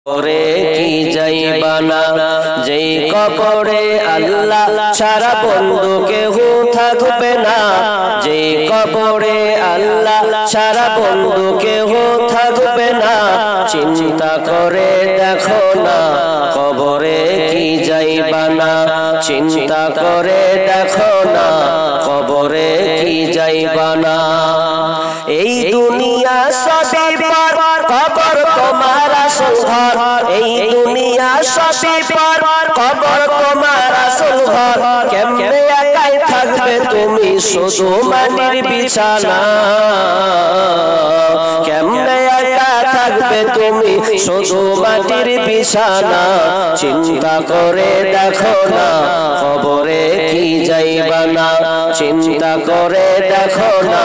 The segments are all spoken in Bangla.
কবরে কি যাইবানা যেই কবরে আল্লাহ ছাড়া বন্ধু কেহ থাকবে না, যেই কবরে আল্লাহ ছাড়া বন্ধু কেহ থাকবে না। চিন্তা করে দেখো না কবরে কি যাইবানা, চিন্তা করে দেখো না কবরে কি যাইবানা। এই দুনিয়া সবই পার, কবর তোমার আসল ঘর। এই দুনিয়া সবই পার, কবর তোমার আসল ঘর। কেমনে একাই থাকবে তুমি শুধু মাটির বিছানা, কেমনে একা থাকবে তুমি শুধু মাটির বিছানা। চিন্তা করে দেখো না কবরে কি যাইবানা, চিন্তা করে দেখো না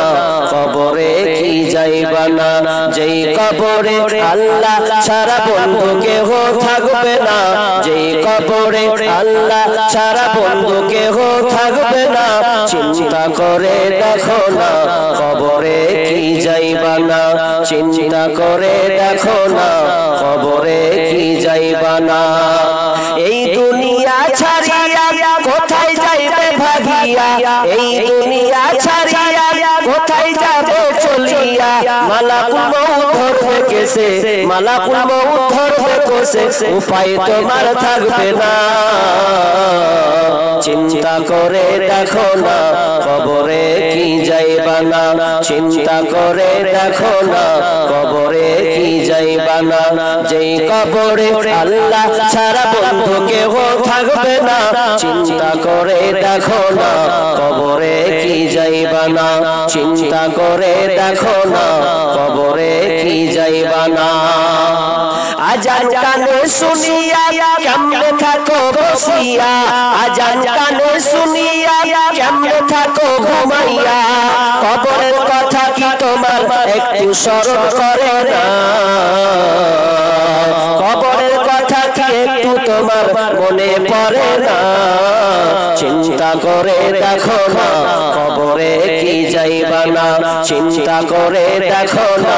কবরে কি যাইবানা। যেই কবরে আল্লাহ ছাড়া বন্ধু কেহ থাকবে না, যেই কবরে আল্লাহ ছাড়া বন্ধু কেহ থাকবে না। চিন্তা করে দেখো না কবরে কি যাইবানা, চিন্তা করে দেখো না কবরে কি যাইবানা। এই দুনিয়া ছাড়িয়া কোথায় যাইবে ভাগিয়া, এই দুনিয়া ছাড়িয়া কোথায় যাবে চলিয়া। মালাকুল মউত ধরবে কেসে, মালাকুল মউত ধরবে কোসে, উপায় তোমার থাকবে না। চিন্তা করে দেখো না কবরে কি যাইবানা, চিন্তা করে দেখো না কবরে কি যাইবানা। যেই কবরে আল্লাহ ছাড়া বন্ধু কেহ থাকবে না। চিন্তা করে দেখো না কবরে কি যাইবানা, চিন্তা করে দেখো না কবরে কি যাইবানা। আজান কানে শুনিয়া কেমনে থাকো বসিয়া, আজান কানে শুনিয়া কেমনে থাকো ঘুমাইয়া। কবরের কথা কি তোমার একটু স্মরণ করে না, কবরের কথা কি একটু তোমার মনে পড়ে না। চিন্তা করে দেখো না কবরে কি যাইবানা, চিন্তা করে দেখো না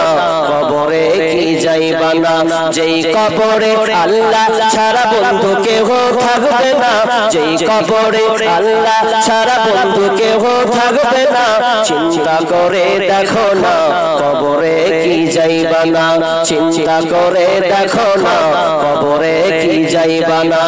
কবরে কি যাইবানা। যেই কবরে আল্লাহ ছাড়া বন্ধু কেহ থাকবে না, যেই কবরে আল্লাহ ছাড়া বন্ধু কেহ থাকবে না। চিন্তা করে দেখো না কবরে কি যাইবানা, চিন্তা করে দেখো না কবরে কি যাইবানা।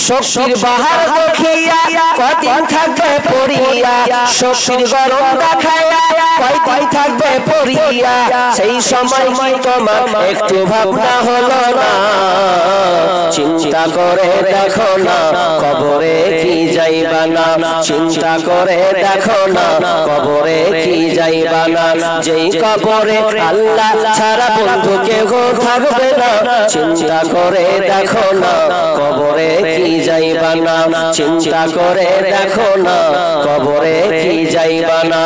শক্তির বাহার দেখিয়া কয়দিন থাকবে পড়িয়া, শক্তির গরম দেখাইয়া কয়দিন থাকবে পড়িয়া। সেই সময় কি তোমার একটু ভাবনা হলো না, চিন্তা করে দেখো না কবরে কি যাইবানা, চিন্তা করে দেখো না কবরে কি যাইবানা। যেই কবরে আল্লাহ ছাড়া বন্ধু কেহ থাকবে না। চিন্তা করে দেখো না কবরে কি যাইবানা, চিন্তা করে দেখো না কবরে কি যাইবানা।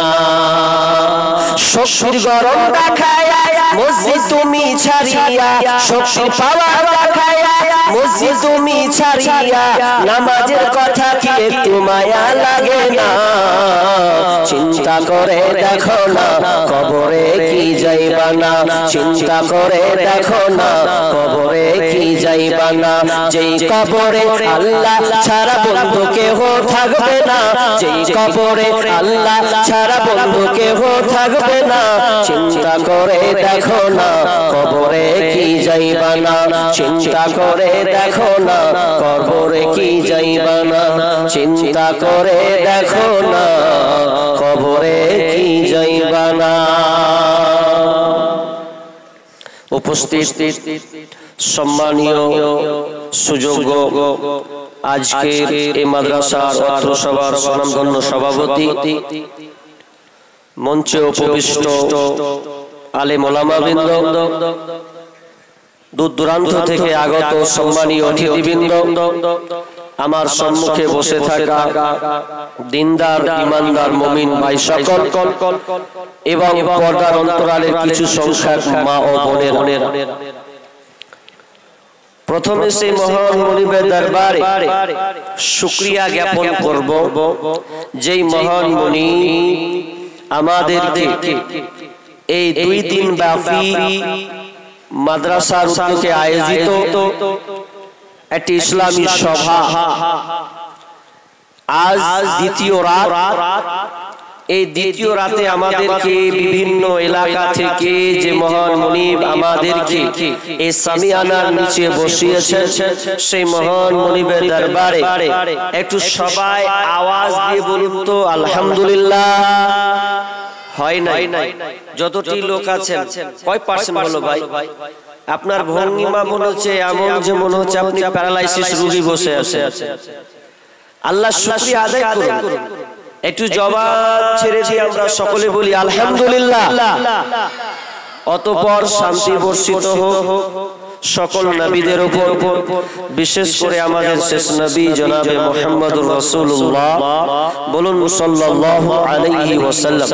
শক্তির গরম দেখায়া মসজিদ তুমি ছাড়িয়া, শক্তি পাওয়া দেখায়া মসজিদ তুমি ছাড়িয়া। নামাজের কথা কি একটু মায়া লাগে না, চিন্তা করে দেখো না কবরে কি যাইবানা, চিন্তা করে দেখো না কবরে কি যাইবানা। যেই কবরে আল্লাহ ছাড়া বন্ধু কেহ থাকবে না, যেই কবরে আল্লাহ ছাড়া বন্ধু কেহ থাকবে না। চিন্তা করে দেখো না কবরে কি যাইবানা, চিন্তা করে দেখো না কবরে কি যাইবানা, চিন্তা করে দেখো না কবরে কি যাইবানা। উপস্থিত সম্মানীয় সুযোগ্য আজকের এই মাদ্রাসার অত্র সভার স্বনামধন্য সভাপতি, মঞ্চে উপবিষ্ট আলেম ওলামাবৃন্দ, দূর দূরান্ত থেকে আগত সম্মানীয় অতিথিবৃন্দ, আমার সম্মুখে বসে থাকা দিনদার ইমানদার মুমিন ভাই সকল এবং পর্দার অন্তরালের কিছু সংখ্যক মা ও বোনেরা, প্রথমে সেই মহান মুনিবের দরবারে শুকরিয়া জ্ঞাপন করব, যেই মহান মুনি আমাদেরকে এই 2 দিন ব্যাপী মাদ্রাসার উদ্যোগে আয়োজিত একটি ইসলামী সভা আজ দ্বিতীয় রাত। এই দ্বিতীয় রাতে আমাদেরকে বিভিন্ন এলাকা থেকে যে মহান মুনিব আমাদেরকে এই সামিয়ানার নিচে বসিয়েছেন, সেই মহান মুনিবের দরবারে একটু সবাই আওয়াজ দিয়ে বলুন তো আলহামদুলিল্লাহ। হয় নাই? যতটি লোক আছেন কয় পার্সেন্ট বলো ভাই? আপনার ভঙ্গিমা মনে হচ্ছে এমন যে মনে হচ্ছে আপনি প্যারালাইসিস রোগী বসে আছেন। আল্লাহ শুকরিয়া আদায় করুন। একটু জবান ছেড়ে দিয়ে আমরা সকলে বলি আলহামদুলিল্লাহ। অতঃপর শান্তি বর্ষিত হোক সকল নবীদের উপর, বিশেষ করে আমাদের শেষ নবী জনাবে মুহাম্মদুর রাসূলুল্লাহ, বলুন সাল্লাল্লাহু আলাইহি ওয়াসাল্লাম।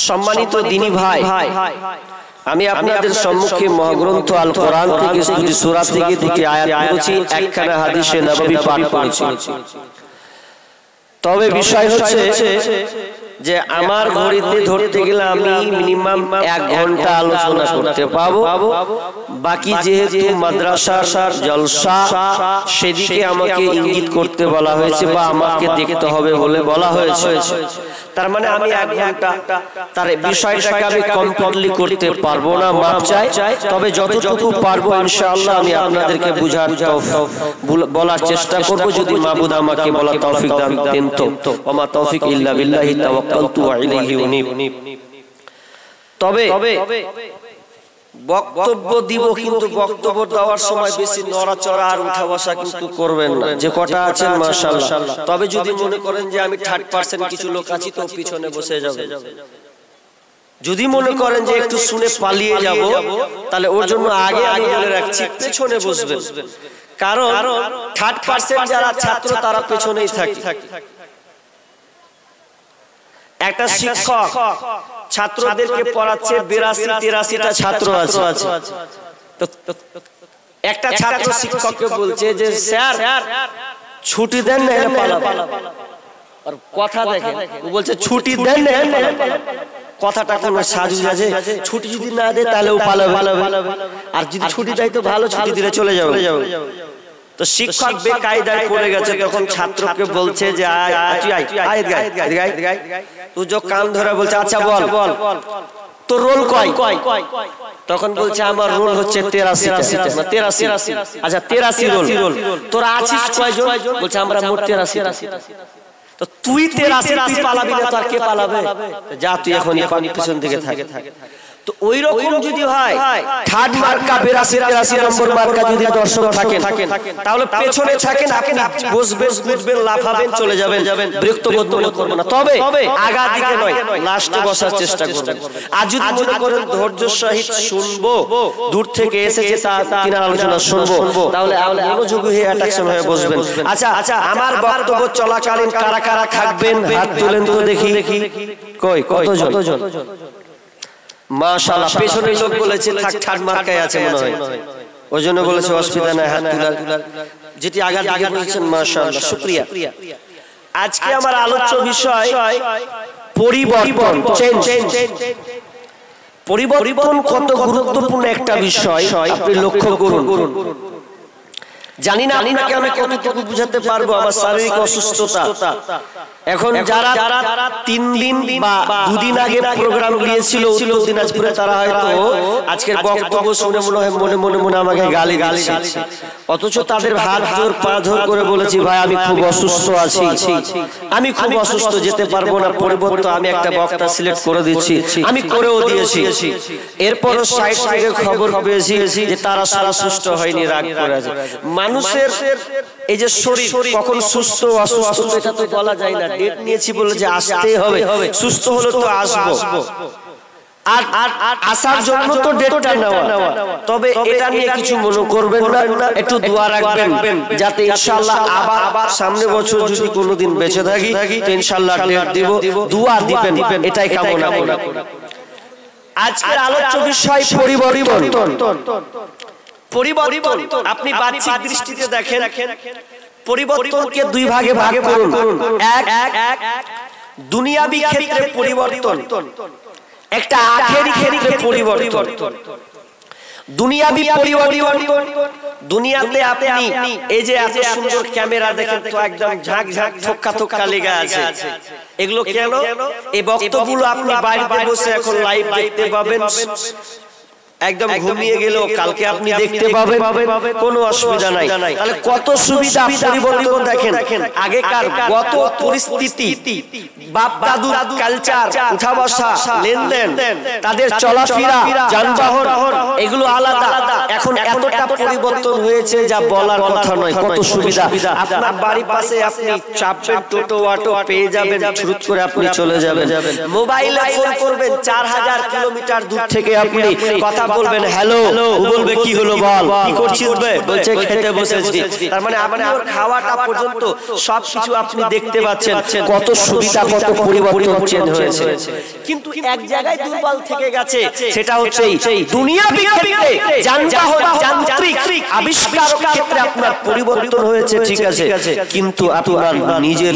সম্মানিত দ্বীনি ভাই, আমি আপনাদের সম্মুখে মহাগ্রন্থ আল কোরআন থেকে সূরা থেকে দুটি আয়াত পড়েছি, একখানা হাদিসে নববী পাঠ করেছি। তবে বিষয় হচ্ছে যে আমার ঘড়িতে ধরতে গেলে আমি মিনিমাম 1 ঘন্টা আলোচনা করতে পাবো। বাকি যেহেতু মাদ্রাসার জলসা, সেদিকে আমাকে ইঙ্গিত করতে বলা হয়েছে বা আমাকে দেখতে হবে বলে বলা হয়েছে। তার মানে আমি 1 ঘন্টা তার বিষয়টাকে আমি কমপ্লিটলি করতে পারবো না, মাপ চাই। তবে যতটুকু পারবো ইনশাআল্লাহ আমি আপনাদেরকে বুঝার বলার চেষ্টা করব, যদি মাবুদ আমাকে বলার তৌফিক দান দেন তো। ওমা তৌফিক ইল্লা বিল্লাহি তাওয়াক্কালতু ওয়া ইলাইহি উনীব। তবে বক্তব্য দিব, কিন্তু বক্তব্য দেওয়ার সময় বেশি নড়াচড়া আর উঠা বসা কিন্তু করবেন না। যে কটা আছেন মাশাআল্লাহ। তবে যদি মনে করেন যে আমি 30% কিছু লোক আছি তো পিছনে বসে যাবেন। যদি মনে করেন যে একটু শুনে পালিয়ে যাব, তাহলে ওর জন্য আগে আমি বলে রাখছি পেছনে বসবেন। কারণ 30% যারা ছাত্র তারা পেছনেই থাকে। একটা শিক্ষক ছাত্রদেরকে পড়াচ্ছে, 82-83টা ছাত্র আছে। একটা ছাত্র শিক্ষককে বলছে যে স্যার ছুটি দেন না, এরা পালাবে। আর কথা দেখেন, ও বলছে ছুটি দেন না, এরা পালাবে। কথাটা কোনো সাজু আছে, ছুটি যদি না দেয় তাহলে ও পালাবে, আর যদি ছুটি দেয় তো ভালো, ছুটি দিলে চলে যাবে। তো শিক্ষক বেকায়দায় পড়ে গেছে, তখন ছাত্রকে বলছে যে তুই যে কান ধরে বলছে আচ্ছা বল তোর রোল কয়? তখন বলছে আমার রোল হচ্ছে 83। আচ্ছা 83 রোল, তোরা আছিস কয়জন? বলছে আমরা মোট 83। তো তুই 83 তুই পালাবি না, তো আর কে পালাবে? যা তুই এখন পিছন দিকে থাকে। তো ওই রকম যদি হয়, থার্ড মার্কা 82-83 নম্বর মার্কা যদি দর্শক থাকেন, তাহলে পেছনে থাকেন, আপনি বসবেন, বুঝবেন, লাফাবেন, চলে যাবেন, বিরক্ত বোধ করবেন না। তবে আগা দিকে নয়, লাস্টে বসার চেষ্টা করবেন। আর যদি মনে করেন ধৈর্য সহিত শুনবো, দূর থেকে এসেছে তিনার আলোচনা শুনবো, তাহলে মনোযোগী হয়ে অ্যাট্রাকশন হয়ে বসবেন। আচ্ছা, আমার বক্তব্য চলাকালীন কারা কারা থাকবেন হাত তুলেন তো দেখি। কই কতজন? মাশাআল্লাহ, পেছনের লোক বলেছে থার্ড মার্কায় আছে মনে হয়, ওইজন্য বলেছে অসুবিধা নাই, হাত তুলার। যেটি আগে আগে বলেছেন মাশাআল্লাহ, শুকরিয়া। আজকে আমার আলোচ্য বিষয় পরিবর্তন, চেঞ্জ। পরিবর্তন কত গুরুত্বপূর্ণ একটা বিষয় আপনি লক্ষ্য করুন। জানি না আপনাকে আমি কতটুকু বুঝাতে পারবো আমার শারীরিক অসুস্থতা। এখন যারা 3 দিন বা 2 দিন আগে প্রোগ্রাম দিয়েছিল উত্তর দিনাজপুরে, তারা হয়তো আজকের বক্তব্য শুনে মনে মনে আমাকে গালি দিচ্ছে। অথচ তাদের হাত জোর পা জোর করে বলেছি ভাই আমি খুব অসুস্থ আছি, আমি খুব অসুস্থ, যেতে পারবো না, পরিবর্তন আমি একটা বক্তা সিলেক্ট করে দিচ্ছি, আমি করেও দিয়েছি। এরপর সাইড থেকে খবর পেয়েছি যে তারা সারা সুস্থ হয়নি, রাগ করে আছে। মানুষের এই যে শরীর কখন সুস্থ অসুস্থ এটা তো বলা যায় না। ডেট নিয়েছি বলে যে আসতেই হবে, সুস্থ হলে তো আসবো, আর আসার জন্য তো ডেটটা নেওয়া। তবে এটা নিয়ে কিছু মনে করবেন না, একটু দোয়া রাখবেন যাতে ইনশাআল্লাহ আবার সামনে বছর যদি কোনোদিন বেঁচে থাকি তো ইনশাআল্লাহ ডেট দিব, দোয়া দিবেন, এটাই কামনা করি। আজকের আলোচ্য বিষয় পরিবর্তন। আপনি বাহ্যিক দৃষ্টিতে দেখেন, পরিবর্তনকে 2 ভাগে ভাগ করুন। এক দুনিয়াবি ক্ষেত্রে পরিবর্তন, একটা আখেরি ক্ষেত্রে পরিবর্তন, দুনিয়াবি পরিবর্তন। দুনিয়াতে আপনি এই যে এত সুন্দর ক্যামেরা দেখেন তো একদম ঝাঁক ঝাঁক থক্কা থক্কা লেগে আছে, এগুলো কেন? এই বক্তব্যগুলো আপনি বাড়িতে বসে এখন লাইভ দেখতে পাবেন, একদম ঘুমিয়ে গেল কালকে আপনি দেখতে পাবেন, কোনো অসুবিধা নাই। তাহলে কত সুবিধা পরিবর্তন দেখেন। আগেকার কত পরিস্থিতি, বাপ দাদুর কালচার, উঠা বসা, লেনদেন, তাদের চলাফেরা, যানবাহন এগুলো আলাদা। এখন এতটা পরিবর্তন হয়েছে যা বলার কথা নয়। কত সুবিধা, আপনার বাড়ির পাশে আপনি চাপবেন, টোটো অটো পেয়ে যাবেন, ছুট করে আপনি চলে যাবেন। মোবাইলে ফোন করবেন, 4000 কিলোমিটার দূর থেকে আপনি কথা বলবেন, হ্যালো, ও বলবে কি হলো বল, কি করছিস বে, বলছে খেতে বসেছি। তার মানে আপনার খাওয়াটা পর্যন্ত সবকিছু আপনি দেখতে পাচ্ছেন। কত সুবিধা, কত পরিবর্তন চেঞ্জ হয়েছে। কিন্তু এক জায়গায় দুর্বল থেকে গেছে, সেটা হচ্ছে দুনিয়া বিক্ষেপে যানবাহন, যান্ত্রিক আবিষ্কারের ক্ষেত্রে আপনার পরিবর্তন হয়েছে, ঠিক আছে, কিন্তু আপনার নিজের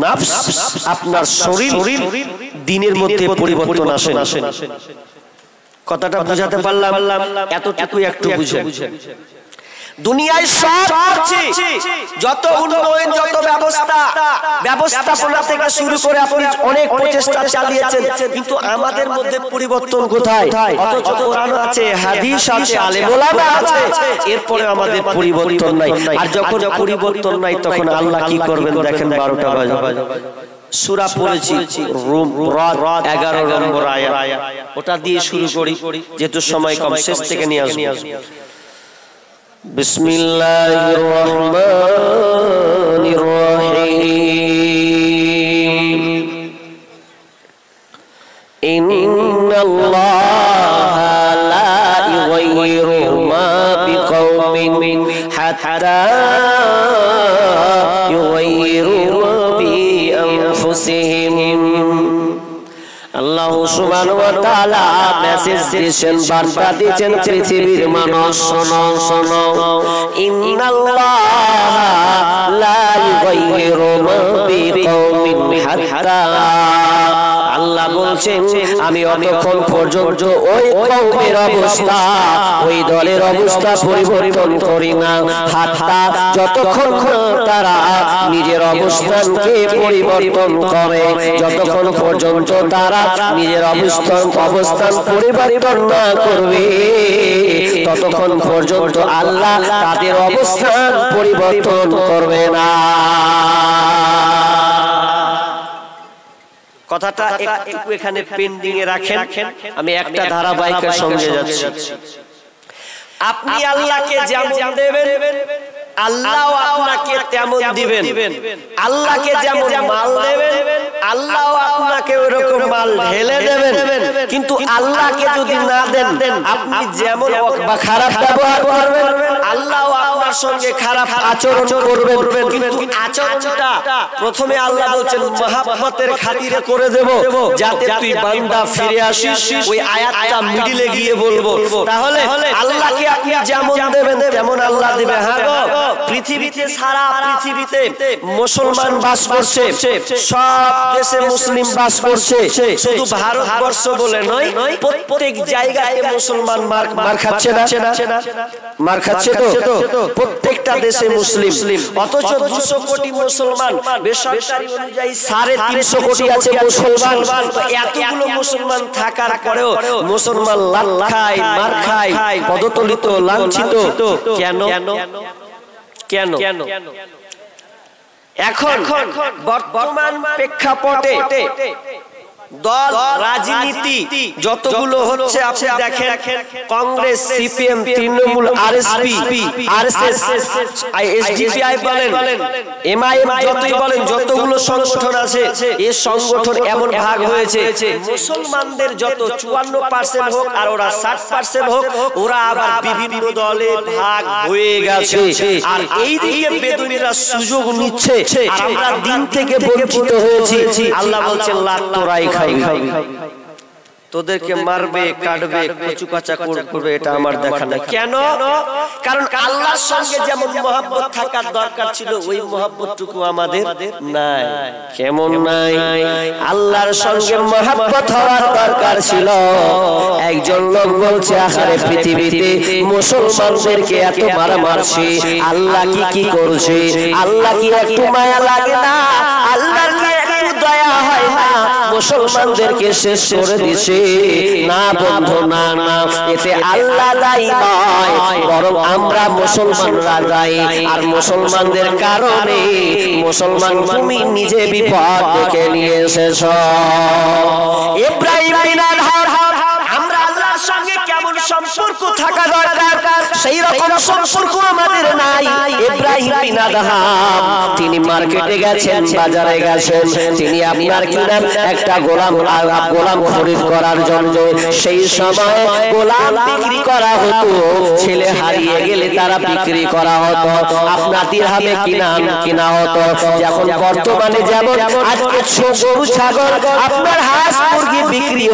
নফস, আপনার শরীর দিনের মধ্যে পরিবর্তন আসে না। কথাটা বুঝাতে পারলাম? এতটুকু একটু বুঝে। দুনিয়ায় সব আছে, যত উন্নয়ন, যত ব্যবস্থাপনা থেকে শুরু করে আপনি অনেক প্রচেষ্টা চালিয়েছেন, কিন্তু আমাদের মধ্যে পরিবর্তন কোথায়? অথচ কোরআন আছে, হাদিস আছে, আলেম ওলামা আছে, এরপরে আমাদের পরিবর্তন নাই। আর যখন পরিবর্তন নাই তখন আল্লাহ কি করবেন দেখেন, 12টা বাজে সূরা পড়েছি, রুম রাত 11 নম্বর আয়াত, ওটা দিয়ে শুরু করি যেহেতু সময় কম, শেষ থেকে নিয়ে আসবো। বিসমিল্লাহির রহমানির রহিম। ইন্নাল্লাহা লা ইউগাইয়িরু মা বিকওমিন হাত্তা ইউগাইয়িরু মা বিআনফুসিহিম। আল্লাহ সুবহানাহু ওয়া তাআলা মেসেজ দিয়েছেন, বার্তা দিয়েছেন পৃথিবীর মানুষ, শোনো শোনো, ইন্নাল্লাহা লা ইউগাইয়িরু মা বিকওমিন হাত্তা, আল্লাহ বলছেন আমি অতক্ষণ পর্যন্ত ওই কওমের অবস্থা, ওই দলের অবস্থা পরিবর্তন করি না, হাত্তা, যতক্ষণ তারা নিজের অবস্থানকে পরিবর্তন করে, যতক্ষণ পর্যন্ত তারা নিজের অবস্থান পরিবর্তন না করবে, ততক্ষণ পর্যন্ত আল্লাহ তাদের অবস্থান পরিবর্তন করবে না। কথাটা একটু এখানে পেন্ডিং এ রাখেন, আমি একটা ধারাবাহিকের সঙ্গে যাচ্ছি। আপনি আল্লাহকে যেমন দেবেন, আল্লাহ আপনাকে তেমন দিবেন। আল্লাহকে যেমন মাল দেবেন, আল্লাহ আপনাকে ওরকম মাল ঢেলে দেবেন। কিন্তু আল্লাহকে যদি না দেন, আপনি যেমন খারাপ ব্যবহার করবেন, আল্লাহ আপনার সঙ্গে খারাপ আচরণ করবেন। কিন্তু আচরণটা প্রথমে আল্লাহ বলছেন মহব্বতের খাতিরে করে দেব, যাতে তুই বান্দা ফিরে আসিস। ওই আয়াতটা মিডিলে গিয়ে বলবো। তাহলে আল্লাহকে আপনি যেমন দেবেন তেমন আল্লাহ দিবে। হ্যাঁ গো, পৃথিবীতে, সারা পৃথিবীতে মুসলমান বাস করছে, সব দেশে মুসলিম বাস করছে, শুধু ভারতবর্ষ বলে নয়, প্রত্যেক জায়গায় মুসলমান মার খাচ্ছে না, মার খাচ্ছে তো প্রত্যেকটা দেশে মুসলিম। অথচ 200 কোটি মুসলমান, বেসরকারি অনুযায়ী 350 কোটি আছে মুসলমান। এতগুলো মুসলমান থাকার পরেও মুসলমান লাল খায়, মার খায়, পদতলিত, লাঞ্ছিত। কেন? কেন? এখন বর্তমান প্রেক্ষাপটে দল, রাজনীতি যতগুলো হচ্ছে আপনি দেখেন, Congress, CPM, Trinamool, RSP, RSS, SDPI বলেন, এমআইএম যতই বলেন, যতগুলো সংগঠন আছে, এই সংগঠন এমন ভাগ হয়েছে, মুসলমানদের যত 54% হোক আর ওরা 60% হোক, ওরা আবার বিভিন্ন দলে ভাগ হয়ে গেছে। আর এই দিকে বেদুইনরা সুযোগ নিচ্ছে, আর আমরা দিন থেকে বঞ্চিত হয়েছি। আল্লাহ বলছেন লাত তোরাই খাই। তোদেরকে মারবে, কাটবে, কচু কাঁচা করবে, এটা আমার দেখা নাই। কেন? কারণ আল্লাহর সঙ্গে যেমন মহব্বত থাকার দরকার ছিল ওই মহব্বতটুকু আমাদের নাই। কেমন নাই? আল্লাহর সঙ্গে মহব্বত হওয়ার দরকার ছিল। একজন লোক বলছে, আখারে পৃথিবীতে মুসলমানদেরকে এত মারা মারছে, আল্লাহ কি করছে? আল্লাহ কি একটু মায়া লাগে না? আল্লাহর কি একটু দয়া হয় না? মুসলমানদেরকে শেষ করে দিছে। না বন্ধু, না না, এতে আল্লাহ দায়ী নয়, বরং আমরা মুসলমানরা দায়ী। আর মুসলমানদের কারণে মুসলমান তুমি নিজে বিপদ ডেকে নিয়ে এসেছ। ইব্রাহিম বিন আদহাম, আমরা আল্লাহর সঙ্গে কেমন সম্পর্ক থাকা দরকার সেই রকম সম্পর্ক আমাদের নাই। ইব্রাহিম বিন আদহাম তিনি মার্কেটে গেছেন, বাজারে গেছেন, তিনি আপনার কিনা একটা গোলাম খরিদ করার জন্য। সেই সময় গোলাম বিক্রি করা হতো, ছেলে হারিয়ে গেলে তারা বিক্রি করা হতো, আপনার দিরহামে কিনা হতো। যখন বর্তমানে যেমন আজকে গরু ছাগল আপনার হাঁস মুরগি বিক্রি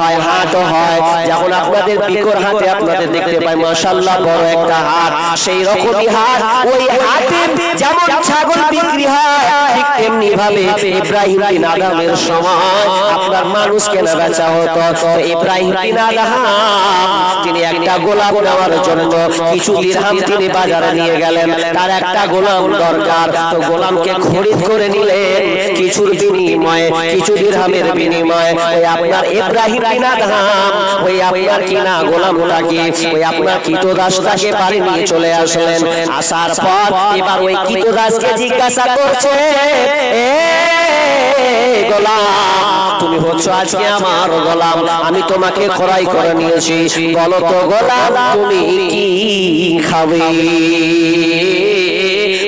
হয়, হাটও হয়। যখন আপনাদের বিকর হাটে আপনাদের দেখতে পাই মাশাআল্লাহ বড় একটা হাট, সেই রকমই হাট, ওই হাটে যেমন ছাগল বিক্রি হয় ঠিক তেমনি ভাবে ইব্রাহিম বিন আদহামের সময় আপনার মানুষ কেনা বেচা হতো। তো ইব্রাহিম বিন আদহাম তিনি একটা গোলাম নেওয়ার জন্য কিছু দিরহাম তিনি বাজারে নিয়ে গেলেন, তার একটা গোলাম দরকার। তো গোলামকে খরিদ করে নিলেন কিছুর বিনিময়ে, কিছু দিরহামের বিনিময়ে। ওই আপনার ইব্রাহিম বিন আদহাম ওই আপনার কিনা গোলামটাকে, ওই আপনার কৃতদাসটাকে বাড়ি নিয়ে চলে আসলেন। আসার পর এবার ওই কৃতদাসকে জিজ্ঞাসা করছে, গোলাম তুমি হচ্ছ আজকে আমার গোলাম, আমি তোমাকে ক্রয় করে নিয়েছি, বলো তো গোলাম তুমি কি খাবে?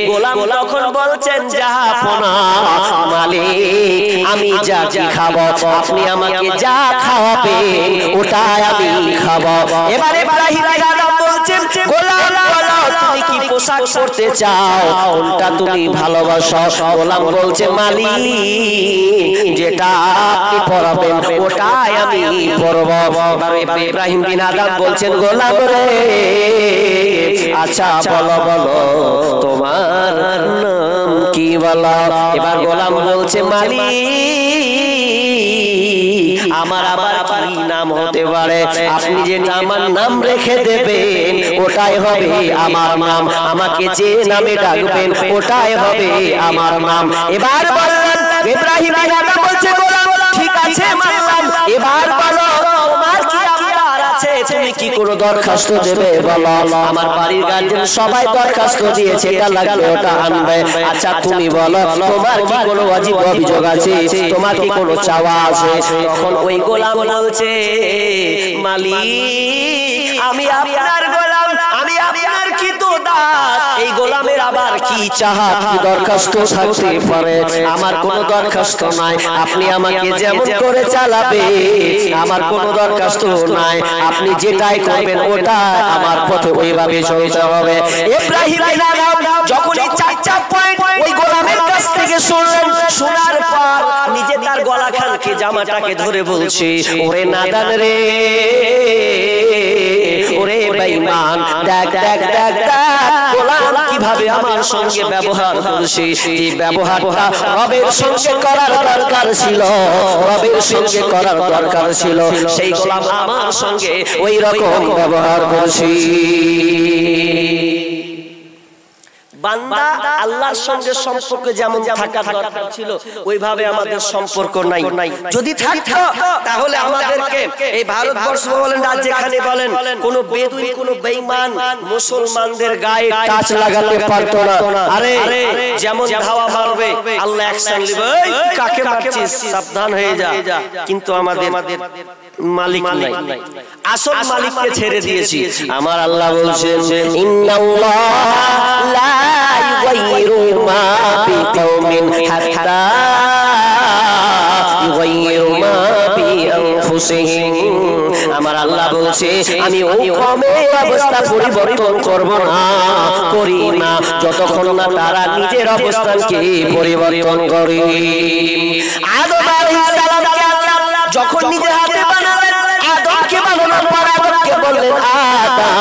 গোলাম তখন বলছেন, জাহাপনা মালিক, আমি যা খাবো আপনি আমাকে যা খাওয়াবেন ওটাই আমি খাবো। এবার ইব্রাহিম বিন আদহাম বলছেন, গোলাম বলো তুমি কি পোশাক পরতে চাও, কোনটা তুমি ভালোবাসো? গোলাম বলছে, মালিক যেটা আপনি পরাবেন ওটাই আমি পরব। ইব্রাহিম বিন আদহাম বলছেন, গোলাম রে আচ্ছা বলো তোমার নাম কি বলো? এবার গোলাম বলছে, মালিক আমার আবার কি নাম হতে পারে? আপনি যেটা আমার নাম রেখে দেবেন ওটাই হবে আমার নাম, আমাকে যে নামে ডাকবেন ওটাই হবে আমার নাম। এবার বললেন ইব্রাহিম বিন আদহাম বলছে, গোলাম ঠিক আছে মানলাম, এবার বলো তোমার কি আবদার আছে, তুমি কি কোনো দরখাস্ত দেবে বলো? আমার বাড়ির গার্জেন সবাই দরখাস্ত দিয়েছে, এটা লাগবে ওটা আনবে। আচ্ছা তুমি বলো তোমার কি কোনো ওয়াজিব অভিযোগ আছে, তোমার কি কোনো চাওয়া আছে? তখন ওই গোলাম বলছে, মালিক আমি আপনার গোলাম, আমি আপনার কৃতদাস, এই গোলামের আবার কি চাহা কি দরখাস্ত থাকতে পারে? আমার কোনো দরখাস্ত নাই, আপনি আমাকে যেমন করে চালাবে আমার কোনো দরখাস্ত নাই, আপনি যেটাই করবেন ওটা আমার পথে ওইভাবে চলতে হবে। ইব্রাহিম বিন আদহাম যখন এই চারটা পয়েন্ট ওই গোলামের কাছ থেকে শুনলেন, শোনার পর নিজে তার গলা খানকে জামাটাকে ধরে বলছে, ওরে নাদান রে, ওরে বেঈমান, দেখ দেখ দেখ গোলাম কিভাবে আমার সঙ্গে ব্যবহার করছে। এই ব্যবহারটা রবের সঙ্গে করার দরকার ছিল, রবের সঙ্গে করার দরকার ছিল, সেই গোলাম আমার সঙ্গে ওই রকম ব্যবহার করছে। বান্দা আল্লাহর সঙ্গে সম্পর্ক যেমন থাকা দরকার ছিল ওইভাবে আমাদের সম্পর্ক নাই। যদি থাকতো তাহলে আমাদেরকে এই ভারতবর্ষ বলেন আর যেখানে বলেন কোন বেদুইন কোন বেঈমান মুসলমানদের গায়ে টাচ লাগাতে পারতো না। আরে যেমন ধাওয়া মারবে আল্লাহ অ্যাকশন নেবে, কাকে মারছিস সাবধান হয়ে যা, কিন্তু আমাদের মালিক নাই, আসল মালিককে ছেড়ে দিয়েছি। আমার আল্লাহ বলছেন, ইন্নাল্লাহ লা ইউগাইরু মা বিকাউমিন হাত্তা ইউগাইরু মা বিআনফুসিহিম। আমার আল্লাহ বলছে আমি ওই কওমের অবস্থা পরিবর্তন করব না, করি না যতক্ষণ না তারা নিজের অবস্থানকে পরিবর্তন করে। আদম আলাইহিস সালামকে আল্লাহ যখন নিজের হাতে বানালেন আদমকে বানানোর পর আদমকে বললেন আদম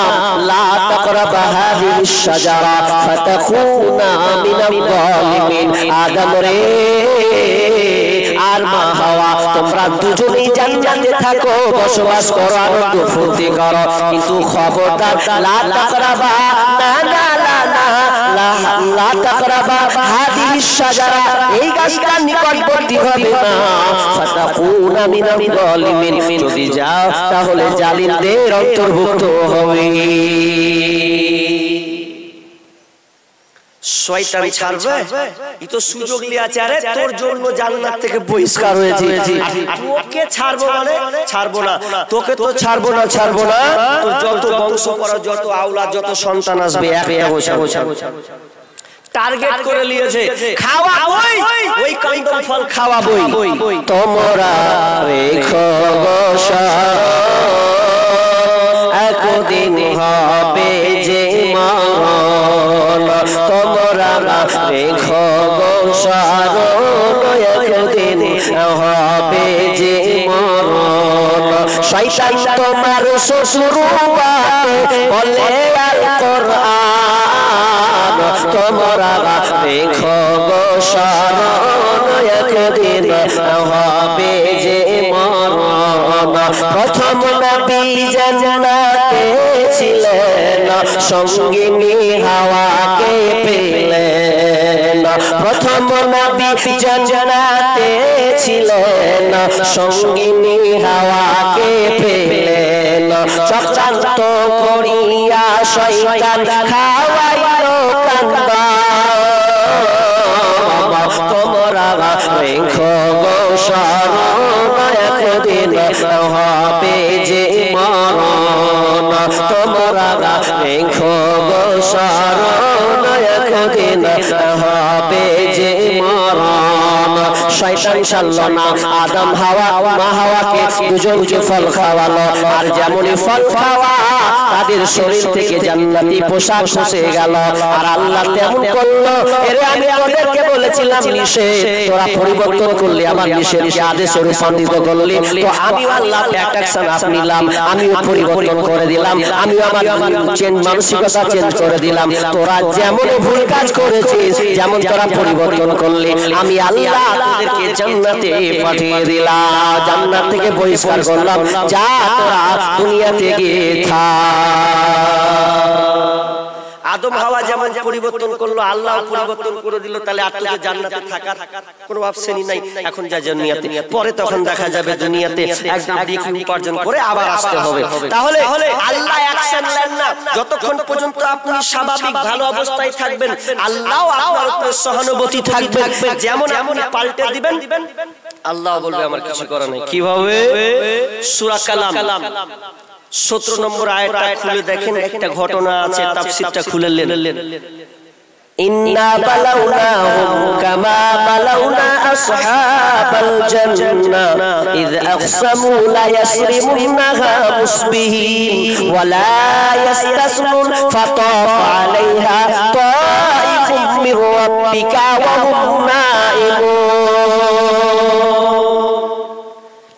লা তাকরাবা হাযিহিশ শাজারা ফাতাকুনা মিনাল যালিমিন। আদম রে আর মা হাওয়া তোমরা দুজনেই জান্নাতে থাকো, বসবাস করো, আনন্দ ফুর্তি করো, কিন্তু খবরদার লা তাকরাবা না না লা তাকরাবা হাযিহিশ শাজারা এই গাছটার নিকটবর্তী হবে না, ফাতাকুনা মিনাল যালিমিন যদি যাও তাহলে জালিমদের অন্তর্ভুক্ত হবে। শয়তান ছাড়বে এই তো সুযোগ লিয়াছে, আরে তোর জন্য জান্নাত থেকে বহিষ্কার হয়েছে, তোকে ছাড়বো মানে ছাড়বো না, তোকে তো ছাড়বো না তোর যত বংশ করা যত আওলাদ যত সন্তান আসবে একটা বসা টার্গেট করে নিয়েছে, খাওয়াবই ওই কন্দম ফল খাওয়াবই। তোমরা রেখো বসা একদিন হবে যে মরণ, তোমরা রেখো বসা একদিন হবে যে মরণ। শয়তান তোমার শ্বশুর বলে আল কোরআন, তোমরা রেখো বসা একদিন হবে যে মরণ। প্রথম নবী জান্নাতে ছিলেন, সঙ্গিনী হাওয়াকে পেলেন। প্রথম নবী জান্নাতে ছিলেন, সঙ্গিনী হাওয়াকে পেলেন। চক্রান্ত করিয়া শয়তান খাওয়াইলো কান্দা, তোমরা রেখো বসা একদিন হবে যে মরণ, তোমরা রেখো বসা একদিন হবে যে মরণ। শয়তান ছাড়লো না, আদম হাওয়া মা হাওয়াকে দুজনকে ফল খাওয়ালো, আর যেমনই ফল খাওয়া তাদের শরীর থেকে জান্নাতি পোশাক খসে গেল। আর আল্লাহ তেমন করলো, এরে আমি ওদেরকে বলেছিলাম নিষেধ, তোরা পরিবর্তন করলি, আমার নিষেধকে আদেশে রূপান্তরিত করলি, তো আমি আল্লাহ অ্যাকশন নিলাম, আমিও পরিবর্তন করে দিলাম, আমিও আমার মানসিকতা চেঞ্জ করে দিলাম। তোরা যেমন ভুল কাজ করেছিস, যেমন তোরা পরিবর্তন করলি, আমি আল্লাহ তোদেরকে জান্নাতে পাঠিয়ে দিলাম, জান্নাত থেকে বহিষ্কার করলাম, যা তোরা দুনিয়াতে গিয়ে থাক। আদম হাওয়া যেমন পরিবর্তন করলো, আল্লাহ পরিবর্তন করে দিল, তাহলে আর তোদের জান্নাতে থাকার কোনো অপশনই নাই। এখন যা দুনিয়াতে, পরে তখন দেখা যাবে দুনিয়াতে একদম ডিগ্রি উপার্জন করে আবার আসতে হবে। তাহলে আল্লাহ অ্যাকশন নেন না, যতক্ষণ পর্যন্ত আপনি স্বাভাবিক ভালো অবস্থায় থাকবেন, আল্লাহ আপনার উপর সহানুভূতি থাকবে। যেমন আপনি পাল্টে দিবেন, আল্লাহ বলবে আমার কিছু করার নেই। কিভাবে? সূরা কালাম 17 নম্বর আয়াতটা খুলে দেখেন, একটা ঘটনা আছে, তাফসীরটা খুলে নেন। ইন্না বালাউনাহুম কামা বালাউনা আসহাবাল জান্নাহ ইয আকসামু লা ইয়াসরিমুনহা মুসবিহিন ওয়া লা ইস্তাসনুন ফাতাফা আলাইহা তাইফুম মির রাব্বিকা ওয়া হুম নাঈমুন।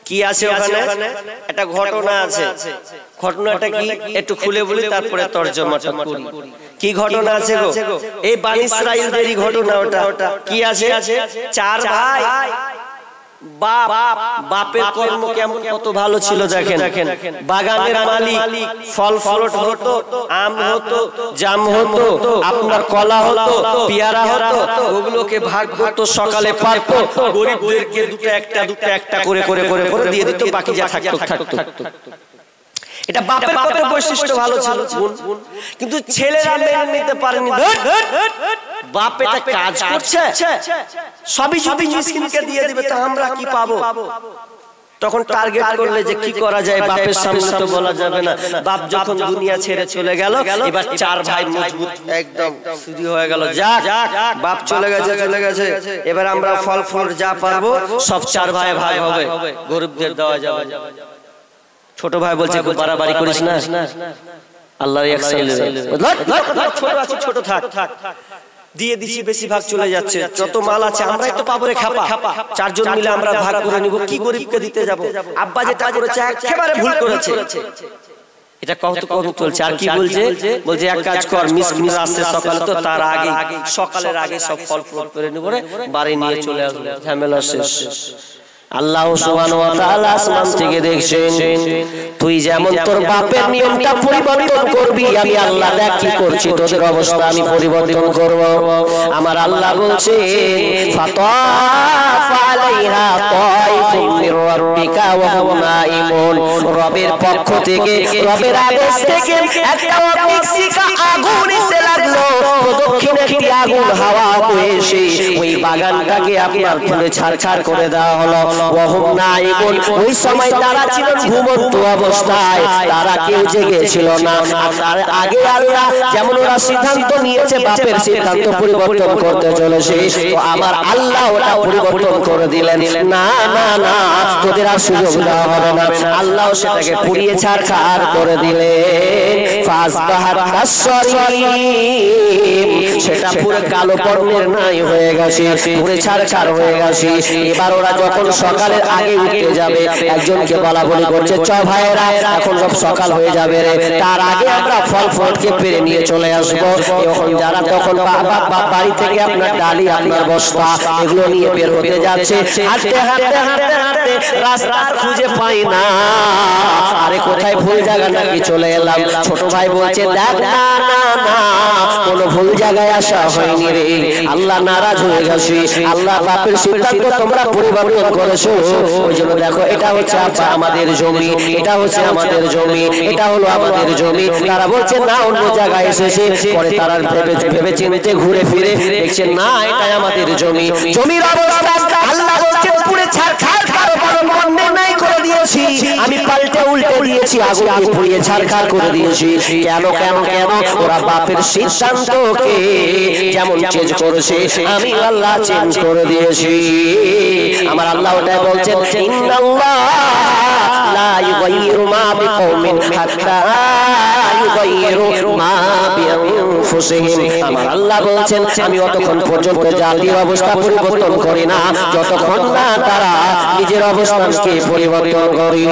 কি আছে ওখানে? একটা ঘটনা আছে, ঘটনাটা কি একটু খুলে বলি, তারপরে তরজমাটা করি। কি ঘটনা আছে গো? এই বনি ইসরাঈলদেরই ঘটনা। ওটা কি আছে? চার ভাই, বাপের কর্ম কেমন কত ভালো ছিল দেখেন। বাগানের মালিক, ফল ফলট হতো, আম হতো, জাম হতো, আপনার কলা হতো, পেয়ারা হতো, ওগুলোকে ভাগ করতো, সকালে পারতো, গরিবদেরকে দুটো একটা করে দিয়ে দিত, বাকি যা থাকতো। এটা বাপের বৈশিষ্ট্য ভালো ছিল, কিন্তু ছেলেরা মেনে নিতে পারেনি। বাপ এটা কাজ করছে, সবই যদি মিসকিনকে দিয়ে দিবে তো আমরা কি পাবো? তখন টার্গেট করলে যে কি করা যায়, বাপের সামনে তো বলা যাবে না। বাপ যখন দুনিয়া ছেড়ে চলে গেল, এবার চার ভাই মজবুত একদম শুরু হয়ে গেল। যাক বাপ চলে গেছে, এবার আমরা ফল যা পারবো সব চার ভাই ভাই হবে, গরিবদের দেওয়া যাবে। ছোট ভাই বলছে খুব বাড়াবাড়ি করিস না, আল্লাহ ছোট থাক। দিয়ে দিছি, বেশিরভাগ চলে যাচ্ছে। যত মাল আছে আমরাই তো পাবো রে খাপা, চারজন মিলে আমরা ভাগ করে নিব, কি গরিবকে দিতে যাব? আব্বা যেটা করেছে একেবারে ভুল করেছে। এটা কত কম চলছে। আর কি বলছে? বলছে এক কাজ কর, মিসকিন আসছে সকালে, তো তার আগে সকালের আগে সব ফল ফ্রুট করে নিব রে, বাড়ি নিয়ে চলে আসবো, ঝামেলা শেষ। আল্লাহ সুবহানাহু ওয়া তাআলা আসমান থেকে দেখছেন, তুই যেমন তোর বাপের নিয়মটা পরিবর্তন করবি, আমি আল্লাহ দেখ কি করছি, তোদের অবস্থা আমি পরিবর্তন করব। আমার আল্লাহ বলছে ফাতাফ আলাইহা তাইফুম মির রাব্বিকা ওয়া হুম নাঈমুন, রবের পক্ষ থেকে, রবের আদেশ থেকে একটা অগ্নিশিখা আগুন এসে লাগলো, দক্ষিণে একটি আগুন হাওয়া এসে ওই বাগানটাকে আপনার পুরো ছারছার করে দেওয়া হলো। ওয়া হুম নাঈমুন, ওই সময় তারা ছিলেন ঘুমন্ত অবস্থায়, তারা কেউ জেগে ছিল না। আর তার আগে আল্লাহ যেমন ওরা সিদ্ধান্ত নিয়েছে বাপের সিদ্ধান্ত পরিবর্তন করতে চলেছে, তো আমার আল্লাহ ওটা পরিবর্তন করে দিলেন। না না না, তোদের আর সুযোগ দেওয়া হবে না। আল্লাহ সেটাকে পুড়িয়ে ছারখার করে দিলেন। ফাসবাহাত কাসসারিম, সেটা পুরো কালো বর্ণের নাই হয়ে গেছে, পুরো ছারখার হয়ে গেছে। এবার ওরা যখন সকালের আগে উঠতে যাবে, একজনকে বলা বলি করছে, চ ভাইয়েরা এখন সব সকাল হয়ে যাবে রে, তার আগে আমরা ফল ফলকে পেরে নিয়ে চলে আসবো। এখন যারা তখন বাড়ি থেকে আপনার ডালি, আপনার বস্তা এগুলো নিয়ে বের হতে যাচ্ছে, হাঁটতে হাঁটতে হাঁটতে হাঁটতে রাস্তা খুঁজে পাই না, আরে কোথায় ভুল জায়গা নাকি চলে এলাম। ছোট ভাই বলছে, দেখ না না না, কোনো ভুল জায়গায় আসা হয়নি রে, আল্লাহ নারাজ হয়ে গেছে, আল্লাহ বাপের সিদ্ধান্ত তোমরা পরিবর্তন করেছো, ওই জন্য দেখো এটা হচ্ছে আমাদের জমি, এটা হচ্ছে আমাদের জমি, এটা হলো আমাদের জমি। তারা বলছে না অন্য জায়গায় এসেছে, পরে তারা ভেবে চিন্তে ঘুরে ফিরে দেখছে না এটাই আমাদের জমি। জমির অবস্থা আল্লাহ বলছে পুরো ছারখার নাই করে দিয়েছি, আমি পাল্টে উল্টে দিয়েছি, আগুন পুড়িয়ে ছারখার করে দিয়েছি। কেন কেন কেন? ওরা বাপের সিদ্ধান্তকে যেমন চেঞ্জ করেছে, আমি আল্লাহ চেঞ্জ করে দিয়েছি। আমার আল্লাহ ওটাই বলছেন, ইন্নাল্লাহ লা ইউগাইয়িরু মা বিকওমিন হাত্তা ইউগাইয়িরু মা বিআনফুসিহিম। আমার আল্লাহ বলছেন, আমি অতক্ষণ পর্যন্ত জাতির অবস্থা পরিবর্তন করি না যতক্ষণ না তারা নিজের অবস্থানকে পরিবর্তন করি।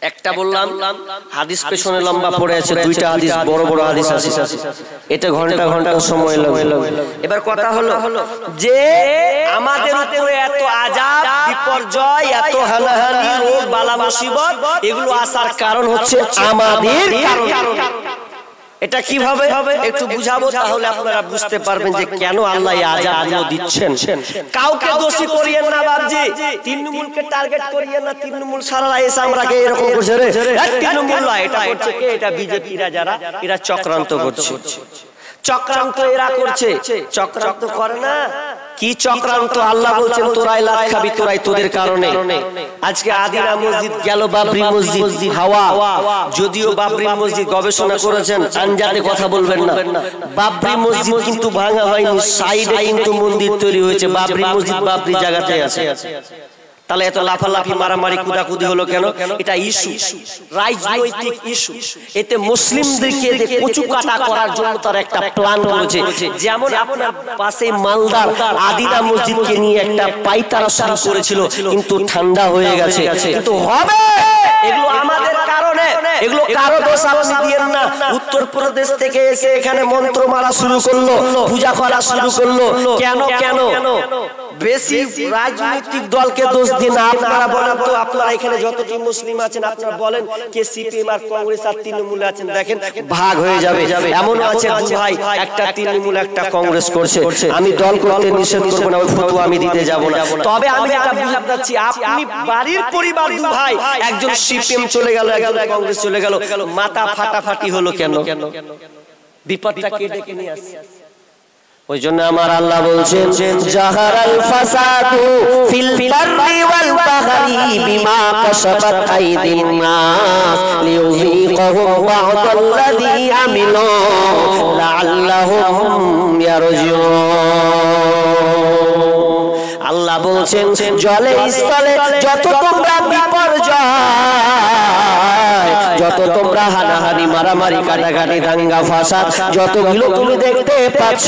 একটা বললাম হাদিস পেছনে লম্বা পড়ে আছে, দুইটা হাদিস বড় বড় হাদিস আছে, এটা ঘন্টা ঘন্টা সময় লাগে। এবার কথা হলো যে আমাদের উপরে এত আযাব বিপর্যয়, এত হানাহানি, রোগ বালা মুসিবত, এগুলো আসার কারণ হচ্ছে আমাদের কারণ। এটা কিভাবে একটু বুঝাবো, তাহলে আপনারা বুঝতে পারবেন যে কেন আল্লাহ এই আযাবগুলো দিচ্ছেন। কাউকে দোষী করিয়েন না বাপজি, তৃণমূলকে টার্গেট করিয়েন না, তৃণমূল সারা এসে আমরাকে এরকম করছে রে, তৃণমূল নয়, এটা করছে কে? এটা বিজেপিরা, যারা এরা চক্রান্ত করছে, চক্রান্ত এরা করছে। চক্রান্ত করে না কি চক্রান্ত? আল্লাহ বলছেন তোরাই লাখ খাবি, তোরাই তোদের কারণে। আজকে আদিনা মসজিদ গেল, বাবরি মসজিদ হাওয়া। যদিও বাবরি মসজিদ গবেষণা করেছেন, আনজাতে কথা বলবেন না, বাবরি মসজিদ কিন্তু ভাঙা হয়নি, সাইডে কিন্তু মন্দির তৈরি হয়েছে। বাবরি মসজিদ বাবরি জায়গাতে আছে। তাহলে এত লাফালাফি মারামারি কুদাকুদি হলো কেন? এটা ইস্যু, রাজনৈতিক ইস্যু। এতে মুসলিমদেরকে কচু কাটা করার জন্য তার একটা প্ল্যান করেছে। যেমন আপনার পাশে মালদার আদিনা মসজিদকে নিয়ে একটা পাইতারা শুরু করেছিল, কিন্তু ঠান্ডা হয়ে গেছে, কিন্তু হবে। এগুলো আমাদের কারণে, এগুলো কারো দোষ আপনি দিয়েন না। উত্তরপ্রদেশ থেকে এসে এখানে মন্ত্র মারা শুরু করলো, পূজা করা শুরু করলো, কেন কেন? বেশি রাজনৈতিক দলকে দোষ দিন না। আপনারা বলেন তো, আপনারা এখানে যতটি মুসলিম আছেন আপনারা বলেন কে সিপিএম আর কংগ্রেস আর তৃণমূল আছেন, দেখেন ভাগ হয়ে যাবে। এমন আছে ভাই, একটা তৃণমূল একটা কংগ্রেস করছে, আমি দল করতে নিষেধ করবো না, ওই ফতোয়া আমি দিতে যাব না। তবে আমি এটা বুঝতে পারছি, আপনি বাড়ির পরিবার দু ভাই, একজন সিপিএম চলে গেল, একজন কংগ্রেস চলে গেল, মাথা ফাটাফাটি হলো কেন? বিপদটা কে ডেকে নিয়ে আসছে? ওই জন্য আমার আল্লাহ বলছেন, জাহারাল ফাসাদু ফিল বাররি ওয়াল বাহরি বিমা কাসাবাত আইদিন নাস লিয়ুযীকাহুম বা'দাল্লাযী আমিলু লাআল্লাহুম ইয়ারজিউন। আল্লাহ বলছেন জলে স্থলে যত তোমরা বিপর্যয়, যত তোমরা হানাহানি মারামারি কাটাকাটি দাঙ্গা ফাসাদ যতগুলো তুমি দেখতে পাচ্ছ,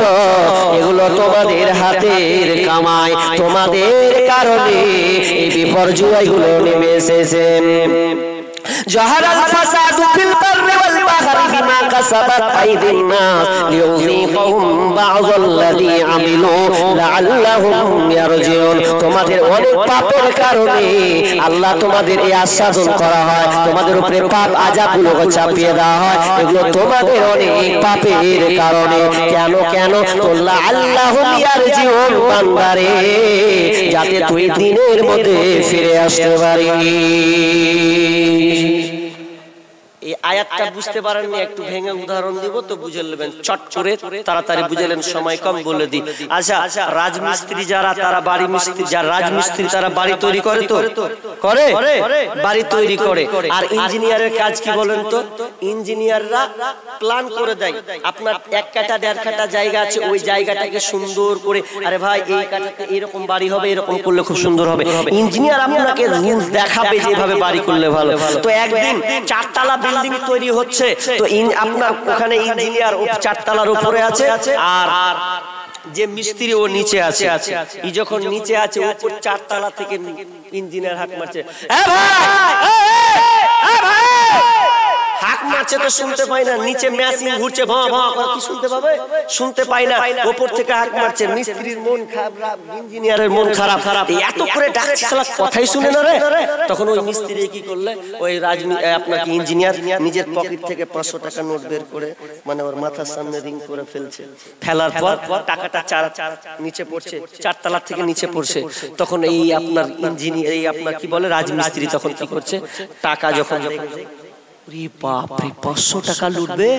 এগুলো তোমাদের হাতের কামাই, তোমাদের কারণে এই বিপর্যয়গুলো নেমে এসেছে। জাহারাল ফাসাদু ফিল বাররি ওয়াল বাহরি বিমা কাসাবাত আইদিন নাস লিয়ুযীকাহুম বা'যাল্লাযী আমিলু লাআল্লাহুম ইয়ারজিউন। তোমাদের অনেক পাপের কারণে আল্লাহ তোমাদের এই আস্বাদন করা হয়, তোমাদের উপরে পাপ আযাবগুলো চাপিয়ে দেওয়া হয়, এগুলো তোমাদের অনেক পাপের কারণে। কেন কেন? লাআল্লাহুম ইয়ারজিউন, বান্দারে যাতে তুই দিনের মধ্যে ফিরে আসতে পারিস। এই আয়াতটা বুঝতে পারেননি, একটু ভেঙে উদাহরণ দিব তো বুঝে নেবেন চট করে, তাড়াতাড়ি বুঝে নেন, সময় কম বলে দিই। আচ্ছা, রাজমিস্ত্রি যারা, তারা বাড়ি মিস্ত্রি, যারা রাজমিস্ত্রি তারা বাড়ি তৈরি করে, তো করে বাড়ি তৈরি করে। আর ইঞ্জিনিয়ারের কাজ কি বলেন তো? ইঞ্জিনিয়াররা প্ল্যান করে দেয়, আপনার 1 কাঠা 1.5 কাঠা জায়গা আছে, ওই জায়গাটাকে সুন্দর করে, আরে ভাই এই কাঠাতে এরকম বাড়ি হবে, এরকম করলে খুব সুন্দর হবে। ইঞ্জিনিয়ার আপনাকে রুলস দেখাবে যেভাবে বাড়ি করলে ভালো। তো একদিন 4 তলা বিল্ডিং তৈরি হচ্ছে, তো আপনার ওখানে ইঞ্জিনিয়ার 4 তলার উপরে আছে, আর যে মিস্ত্রি ও নিচে আছে। ই যখন নিচে আছে, উপর 4 তলা থেকে ইঞ্জিনিয়ার হাঁক মারছে, হাঁক মারছে তো শুনতে পাই না, নিচে মেশিন ঘুরছে, ভাঁ ভাঁ করে, কি শুনতে পাবে? শুনতে পাই না। উপর থেকে হাঁক মারছে, মিস্ত্রির মন খারাপ, ইঞ্জিনিয়ারের মন খারাপ, এত করে ডাকছে, শালা কথাই শুনে না রে। তখন ওই মিস্ত্রি কি করলে, ওই আপনাকে ইঞ্জিনিয়ার নিজের পকেট থেকে 500 টাকা নোট বের করে, মানে ওর মাথার সামনে রিং করে ফেলছে। ফেলার পর টাকাটা নিচে পড়ছে, 4 তলা থেকে নিচে পড়ছে। তখন এই আপনার ইঞ্জিনিয়ার, এই আপনার কি বলে রাজমিস্ত্রি, তখন কি করছে, টাকা যখন বাপরে 500 টাকা লুটবে,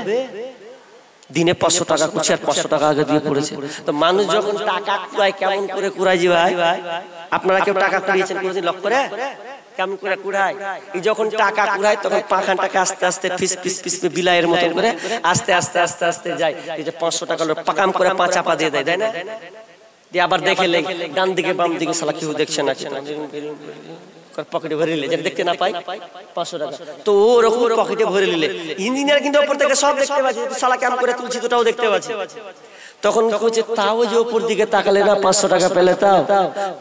দিনে 500 টাকা করছে, আর 500 টাকা আগে দিয়ে পড়েছে। তো মানুষ যখন টাকা কুড়ায়, কেমন করে কুড়ায় জি ভাই? আপনারা কেউ টাকা কুড়িয়েছেন কোনদিন লক্ষ্য করে? কেমন করে কুড়ায়? এই যখন টাকা কুড়ায়, তখন পাখানটাকে আস্তে আস্তে ফিস ফিস ফিস বিলাইয়ের মতন করে আস্তে আস্তে আস্তে আস্তে যায়। এই যে 500 টাকা পাকাম করে 5 চাপা দিয়ে দেয়, তাই না? দিয়ে আবার দেখে ডান দিকে বাম দিকে, শালা কেউ দেখছে না, পকেটে ভরে নিলে, যেটা দেখতে না পাই 500 টাকা, তো ওরকম পকেটে ভরে নিলে ইঞ্জিনিয়ার কিন্তু উপর থেকে সব দেখতে পাচ্ছে, শালা কেমন করে তুলছি তোটাও দেখতে পাচ্ছে। তখন কইছে, তাও যে উপর দিকে তাকালে না 500 টাকা পেলে, তাও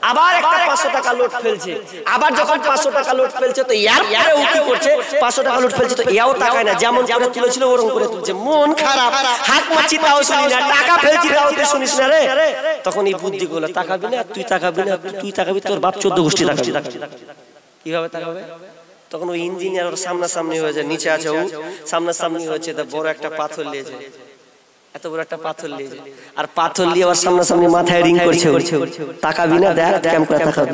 আবার একটা 500 টাকা লোট ফেলছে। আবার যখন 500 টাকা লোট ফেলছে, তো ইয়ার উঠে করছে, 500 টাকা লোট ফেলছে, তো ইয়াও তাকায় না, যেমন করে তুলেছিল ওরকম করে তুলছে। মন খারাপ, হাত মারছি তাও শুনি না, টাকা ফেলছি তাও তুই শুনিস না রে। তখন এই বুদ্ধি গুলো, তাকাবি না, তুই তাকাবি না, তুই তাকাবি, তোর বাপ 14 গোষ্ঠী তাকাবি। কিভাবে তাকাবে? তখন ওই ইঞ্জিনিয়ার ওর সামনাসামনি হয়ে যায়, নিচে আছে ও, সামনাসামনি হয়েছে, তা বড় একটা পাথর লিয়েছে, এত বড় একটা পাথর লিয়েছে, আর পাথর লিয়ে ওর সামনাসামনি মাথায় রিং করছে। তাকাবি না, দেখ কেমন করে তাকাবি।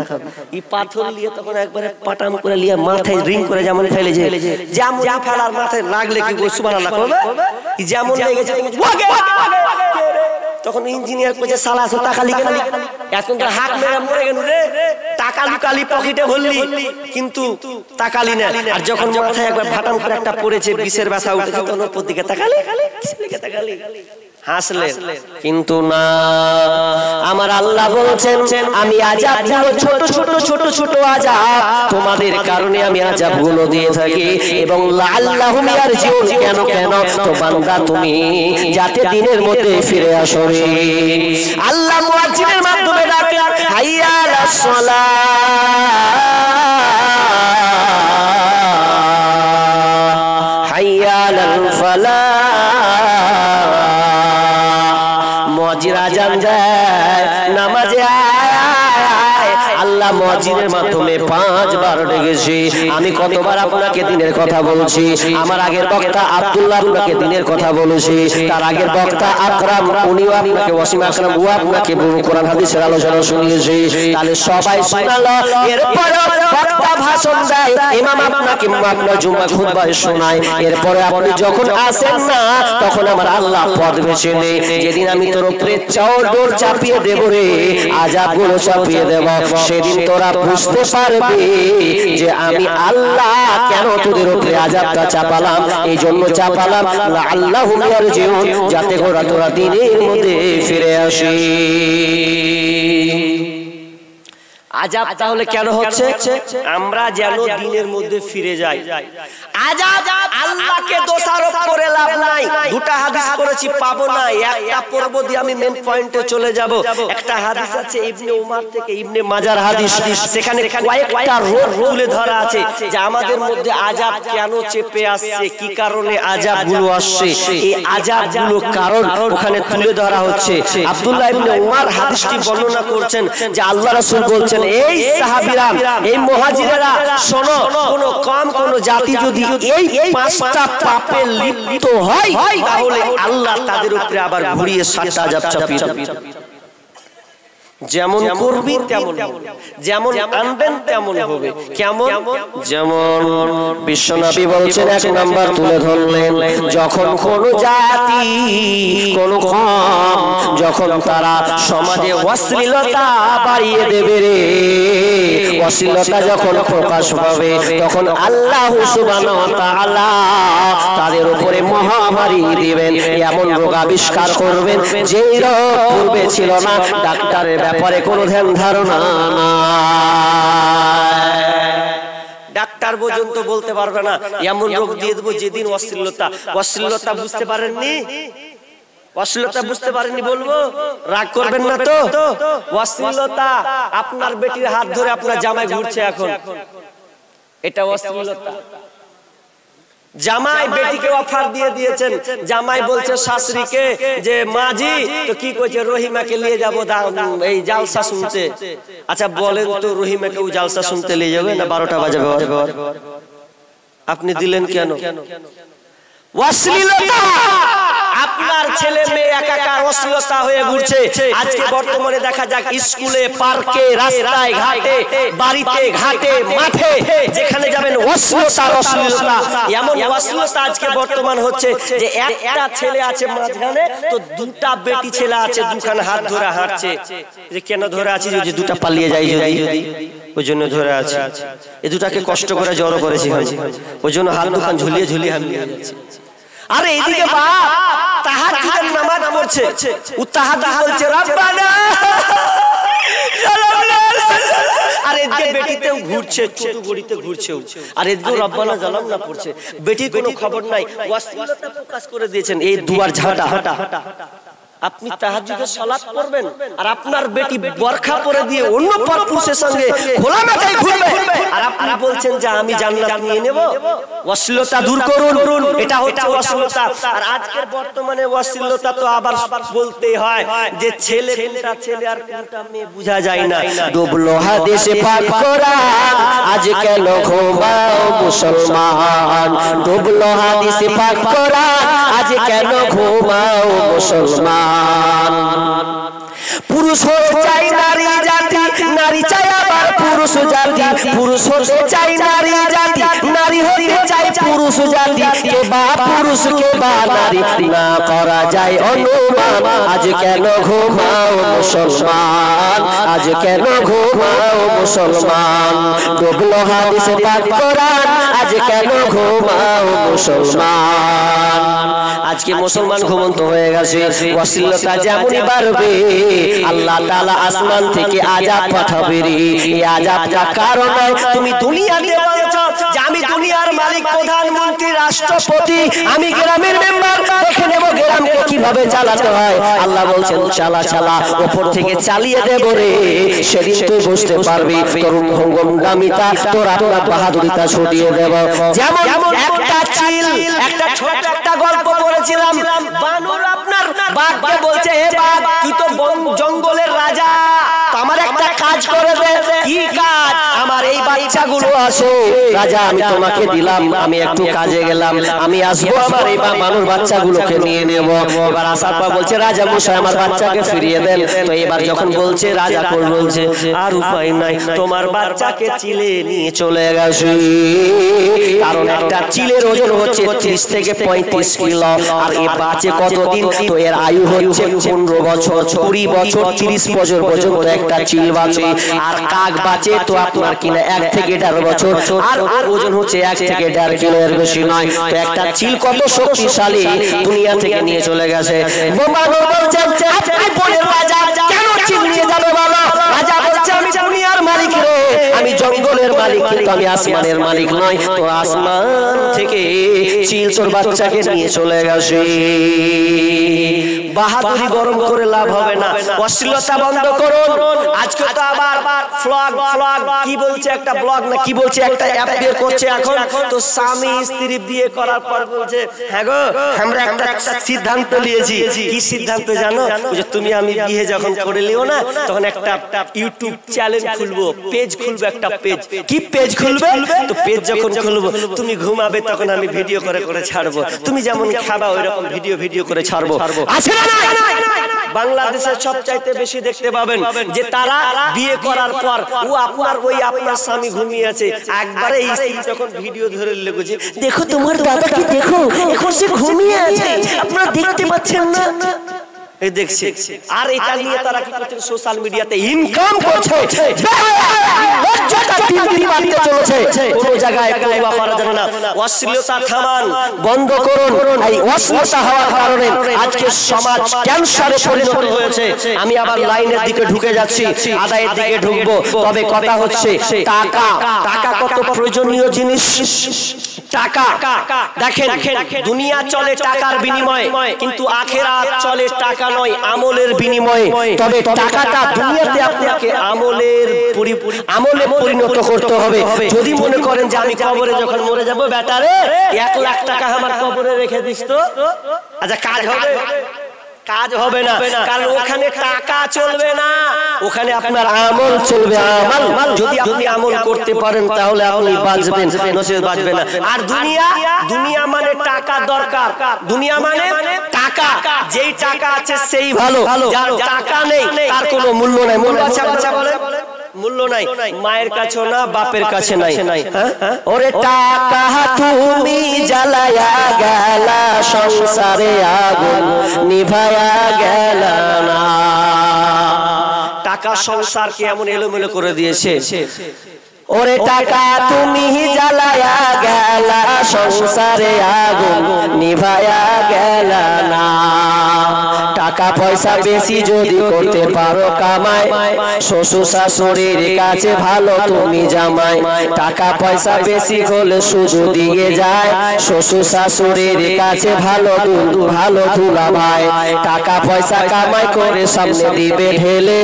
এই পাথর লিয়ে তখন একবারে পাটাম করে লিয়ে মাথায় রিং করে যেমন ফেলেছে, যেমন ফেলার মাথায় লাগলে কি সুবহানাল্লাহ করবে, যেমন লেগেছে তখন ইঞ্জিনিয়ার কইছে, শালা তো তাকালি কেন? এখন তো হাত মেরে মরে গেল রে, টাকা লুকালি পকেটে ভরলি, কিন্তু তাকালি না। আর যখন মাথায় একবার ফাটাম করে একটা পড়েছে, বিষের ব্যথা উঠেছে, তখন ওর দিকে তাকালি, তাকালি, হাসলেন। কিন্তু না, আমার আল্লাহ বলছেন, আমি আযাবগুলো ছোট ছোট ছোট ছোট আযাব তোমাদের কারণে আমি আযাবগুলো দিয়ে থাকি, এবং লাআল্লাহুম ইয়ারজিউন, কেন কেন? তো বান্দা তুমি যাতে দিনের মধ্যে ফিরে আসো রে। আল্লাহ মুয়াজ্জিনের মাধ্যমে ডাকে, হাইয়া আলাস সালাহ, হাইয়া আলাল ফালাহ। মুয়াজ্জিন আযান দেয়, নামাজে আল্লাহ মুয়াজ্জিনের মাধ্যমে 5 বার ডেকেছি। আমি কতবার আপনাকে দিনের কথা বলছি। আমার আগের বক্তা আব্দুল্লাহ আপনাকে দিনের কথা বলেছি, তার আগের বক্তা আকরাম, উনিও আপনাকে, ওয়াসিম আকরাম, ও আপনাকে কোরআন হাদিসের আলোচনা শুনিয়েছি। তাহলে সবাই শোনালো, এরপরে বক্তা ভাষণ দেয়, ইমাম আপনাকে আপনার জুমা খুতবায় শোনায়, এরপরে আপনি যখন আসেন না, তখন আমার আল্লাহ পথ বেছে নেই, যেদিন আমি তোর উপরে চাদর চাপিয়ে দেব রে, আযাবগুলো চাপিয়ে দেব, সেদিন তোরা বুঝতে পারবে যে আমি আল্লাহ কেন তোদের উপরে আযাবটা চাপালাম। এই জন্য চাপালাম, লাআল্লাহুম ইয়ারজিউন, যাতে তোরা দিনের মধ্যে ফিরে আসি। আযাব তাহলে কেন হচ্ছে? আমরা যেন দিনের মধ্যে ফিরে যাই। আযাব আল্লাহকে দোষারোপ করে লাভ নাই। দুটো হাদিস পড়েছি, পাবো না, একটা পড়ব দিয়ে আমি মেন পয়েন্টে চলে যাব। একটা হাদিস আছে ইবনে উমর থেকে, ইবনে মাজার হাদিস, সেখানে কয়েকটা রোগ তুলে ধরা আছে যে আমাদের মধ্যে আযাব কেন চেপে আসছে, কি কারণে আযাবগুলো আসছে, এই আযাবগুলো কারণ ওখানে তুলে ধরা হচ্ছে। আব্দুল্লাহ ইবনে উমর হাদিসটি বর্ণনা করছেন যে আল্লাহ রাসূল বলছেন, এই সাহাবীরা, এই মুহাজিরেরা, শোনো, কোন কম কোন জাতি যদি এই পাঁচটা পাপে লিপ্ত হয় তাহলে আল্লাহ তাদের উপরে আবার ঘুরিয়ে 7টা আযাব চাপিয়ে দেবে। যেমন করবি তেমন, যেমন আনবেন তেমন হবে। কেমন? যেমন বিশ্বনবী বলছেন, এক নাম্বার তুলে ধরলেন, যখন কোন জাতি, কোন কম, যখন তারা সমাজে অশ্লীলতা বাড়িয়ে দেবে রে, অশ্লীলতা যখন প্রকাশ পাবে, তখন আল্লাহ সুবহানাহু ওয়া তাআলা তাদের উপরে মহামারী দিবেন, এমন রোগ আবিষ্কার করবেন যেই রোগ পূর্বে ছিল না, ডাক্তারের ব্যাপারে কোনো ধ্যান ধারণা নাই, ডাক্তার পর্যন্ত বলতে পারবে না, এমন রোগ দিয়ে দেবো যেদিন অশ্লীলতা বুঝতে পারেননি, অশ্লীলতা বুঝতে পারেননি বলবো, রাগ করবেন না তো? অশ্লীলতা আপনার বেটির হাত ধরে আপনার জামাই ঘুরছে এখন, এটা অশ্লীলতা। জামাই বেটিকে অফার দিয়ে দিয়েছেন, জামাই বলছে শাশুড়িকে যে মাঝি তো কি কইছে, রহিমাকে নিয়ে যাবো এই জালসা শুনতে। আচ্ছা বলেন তো, রহিমাকে ওই জালসা শুনতে নিয়ে যাবে না 12টা বাজে? আপনি দিলেন কেন? অশ্লীলতা। আপনার ছেলে মেয়ে একাকার অশ্লীলতা হয়ে ঘুরছে। আজকে বর্তমানে দেখা যাক স্কুলে, পার্কে, রাস্তায় ঘাটে, বাড়িতে ঘাটে, মাঠে, যেখানে যাবেন অশ্লীলতা। এমন অশ্লীলতা আজকে বর্তমান হচ্ছে যে একটা ছেলে আছে মাঝখানে, তো দুটা বেটি ছেলে আছে দুখানে হাত ধরে হাঁটছে। যে কেন ধরে আছে? যে দুটা পালিয়ে যায় যদি, ওই জন্য ধরে আছে। এই দুটাকে কষ্ট করে জড়ো করেছি, ওই জন্য হাত দুখান ঝুলিয়ে ঝুলিয়ে হামিয়ে যাচ্ছে। আরে এদিকে বাপ তাহাজ্জুদের নামাজ পড়ছে, ও তাহাজ্জুদ বলছে রব্বানা, আর এদিকে বেটিতেও ঘুরছে, ছোট গড়িতে ঘুরছে, আর এদিকে রব্বানা জালামনা পড়ছে। বেটির কোনো খবর নাই, অশ্লীলতা প্রকাশ করে দিয়েছেন। এই দুয়ার ঝাঁটা, আপনি তাহাজ্জুদের সালাত করবেন আর আপনার বেটি বরখা পরে দিয়ে অন্য পরপুরুষের সঙ্গে খোলা মাথায় ঘুরবে, আর আপনি বলছেন যে আমি জান্নাত নিয়ে নেব। অশ্লীলতা দূর করুন, এটা হচ্ছে অশ্লীলতা। আর আজকের বর্তমানে অশ্লীলতা তো আবার বলতেই হয় যে ছেলে কোনটা ছেলে আর কোনটা মেয়ে বোঝা যায় না। ডুবলো হাদিসে পাক কোরআন, আজ কেন ঘুমাও মুসলমান, ডুবলো হাদিসে পাক কোরআন, আজ কেন ঘুমাও মুসলমান। পুরুষ হতে চাই নারী জাতি, নারী চাই আবার পুরুষ জাতি, পুরুষ হতে চাই নারী জাতি, নারী হতে চাই পুরুষ জাতি, কে বা পুরুষ কে বা নারী না করা যায় অনুমান। আজ কেন ঘুমাও মুসলমান, আজ কেন ঘুমাও মুসলমান, ডুবলো হাদিসে পাক কোরআন, আজ কেন ঘুমাও মুসলমান। আজকে মুসলমান ঘুমন্ত হয়ে গেছে। অশ্লীলতা যেমনই বাড়বে আল্লাহ তাআলা আসমান থেকে আযাব পাঠাবে রে। এই আযাবটা কারণ তুমি দুনিয়াতে বলছো যে আমি দুনিয়ার মালিক, প্রধানমন্ত্রী, রাষ্ট্রপতি, আমি গ্রামের মেম্বার, দেখে নেব গ্রামকে কিভাবে চালাতে হয়। আল্লাহ বলছেন চালা চালা, উপর থেকে চালিয়ে দেব রে। সেদিন তুই বুঝতে পারবি তোর ভঙ্গমগামিতা, তোর আপনার বাহাদুরিতা ছড়িয়ে দেব। যেমন একটা চিল, একটা ছোট একটা গল্প পড়েছিলাম, বানর আপনার বাঘকে বলছে, হে বাঘ তুই তো জঙ্গলের রাজা, আমার একটা কাজ করে দে। কি কাজ? আমার এই বাচ্চাগুলো আছে রাজা, আমি তোমাকে দিলাম, আমি একটু কাজে গেলাম, আমি আসবো, আমার এই বানর বাচ্চাগুলোকে নিয়ে নেব। এবার আসার পর বলছে রাজা মশাই আমার বাচ্চাকে ফিরিয়ে দেন। তো এবার যখন বলছে রাজা কোন বলছে আর উপায় নাই, তোমার বাচ্চাকে চিলে নিয়ে চলে গেছে। কারণ একটা চিলের ওজন হচ্ছে 30 থেকে 35 কিলো, আর এ বাঁচে কতদিন? তো এর আয়ু হচ্ছে 15 বছর, 20 বছর, 30 বছর পর্যন্ত একটা চিল বাঁচে। আর কাক বাঁচে তো আপনার কিনা 1 থেকে 1.5 বছর, আর ওজন হচ্ছে 1 থেকে 1.5 কিলো, এর বেশি নয়। তো একটা চিল কত শক্তিশালী, দুনিয়া থেকে নিয়ে চলে গেছে। বোকা বলছে আপনি বলেন রাজা কেন চিল নিয়ে যাবে বলো? রাজা বলছে আমি দুনিয়ার মালিক রে, আমি জঙ্গলের মালিক, কিন্তু আমি আসমানের মালিক নয়। তো আসমান থেকে চিলচোর বাচ্চাকে নিয়ে চলে গেছে। বাহাদুরি গরম করে লাভ হবে না, অশ্লীলতা বন্ধ করুন। আজকে তো আবার ফ্লগ কি বলছে, একটা ব্লগ না কি বলছে, একটা অ্যাপ বের করছে এখন। তো স্বামী স্ত্রী বিয়ে করার পর বলছে, হ্যাঁ গো আমরা একটা সিদ্ধান্ত নিয়েছি। কি সিদ্ধান্ত জানো? যে তুমি আমি বিয়ে যখন করে লিও না, তখন একটা ইউটিউব চ্যানেল খুলবো, পেজ খুলবো, একটা পেজ। কি পেজ খুলবে? তো পেজ যখন খুলবো, তুমি ঘুমাবে তখন আমি ভিডিও করে করে ছাড়বো, তুমি যেমন খাবা ওই রকম ভিডিও করে ছাড়বো। আছে না? বাংলাদেশের সবচাইতে বেশি দেখতে পাবেন যে তারা বিয়ে করার পর ও আপনার স্বামী ঘুমিয়ে আছে, একবারে স্ত্রী যখন ভিডিও ধরে লেগেছে, দেখো তোমার দাদাকে, দেখো এখন সে ঘুমিয়ে আছে, আপনারা দেখতে পাচ্ছেন না? এই দেখছে। আর এটা নিয়ে তারা কি করছে? সোশ্যাল মিডিয়াতে ইনকাম করছে, লজ্জাটা দিন দিন বাড়তে চলেছে। কোন জায়গায় তওবা করা যাবে না। অশ্লীলতা থামান, বন্ধ করুন। এই অশ্লীলতা হওয়ার কারণে আজকে সমাজ ক্যান্সারে পরিণত হয়েছে। আমি আবার লাইনের দিকে ঢুকে যাচ্ছি, আদায়ের দিকে ঢুকবো। তবে কথা হচ্ছে টাকা কত প্রয়োজনীয় জিনিস। টাকা দেখেন, দুনিয়া চলে টাকার বিনিময়ে, কিন্তু আখিরাত চলে টাকা নয়, আমলের বিনিময়ে। তবে টাকাটা দুনিয়াতে আপনাকে আমলে পরিণত করতে হবে। যদি মনে করেন যে আমি কবরে যখন মরে যাব, বেটারে 1 লাখ টাকা আমার কবরে রেখে দিস, তো আচ্ছা কাজ হবে? কাজ হবে না, কারণ ওখানে টাকা চলবে না, ওখানে আপনার আমল চলবে। আমল যদি আপনি আমল করতে পারেন তাহলে আপনি বাঁচবেন, নচেত বাঁচবেন না। আর দুনিয়া মানে টাকা দরকার, দুনিয়া মানে টাকা। যেই টাকা আছে সেই ভালো, যার টাকা নেই তার কোনো মূল্য নাই। মূল্য আছে বাচ্চা বলে? মূল্য নাই, মায়ের কাছে না, বাপের কাছে নাই। ওরে টাকা তুমি জ্বালায়া গেলা, সংসারে আগুন নিভায়া গেল না। টাকা সংসারকে এমন এলোমেলো করে দিয়েছে। ওরে টাকা তুমি জ্বালায়া গেলা, সংসারে আগুন নিভায়া গেল না। টাকা পয়সা বেশি যদি করতে পারো কামাই, শ্বশুর শাশুড়ির কাছে ভালো তুমি জামাই। টাকা পয়সা বেশি হলে শুধু দিয়ে যায়, শ্বশুর শাশুড়ির কাছে ভালো দুলা ভাই। টাকা পয়সা কামাই করে সামনে দিবে ঢেলে,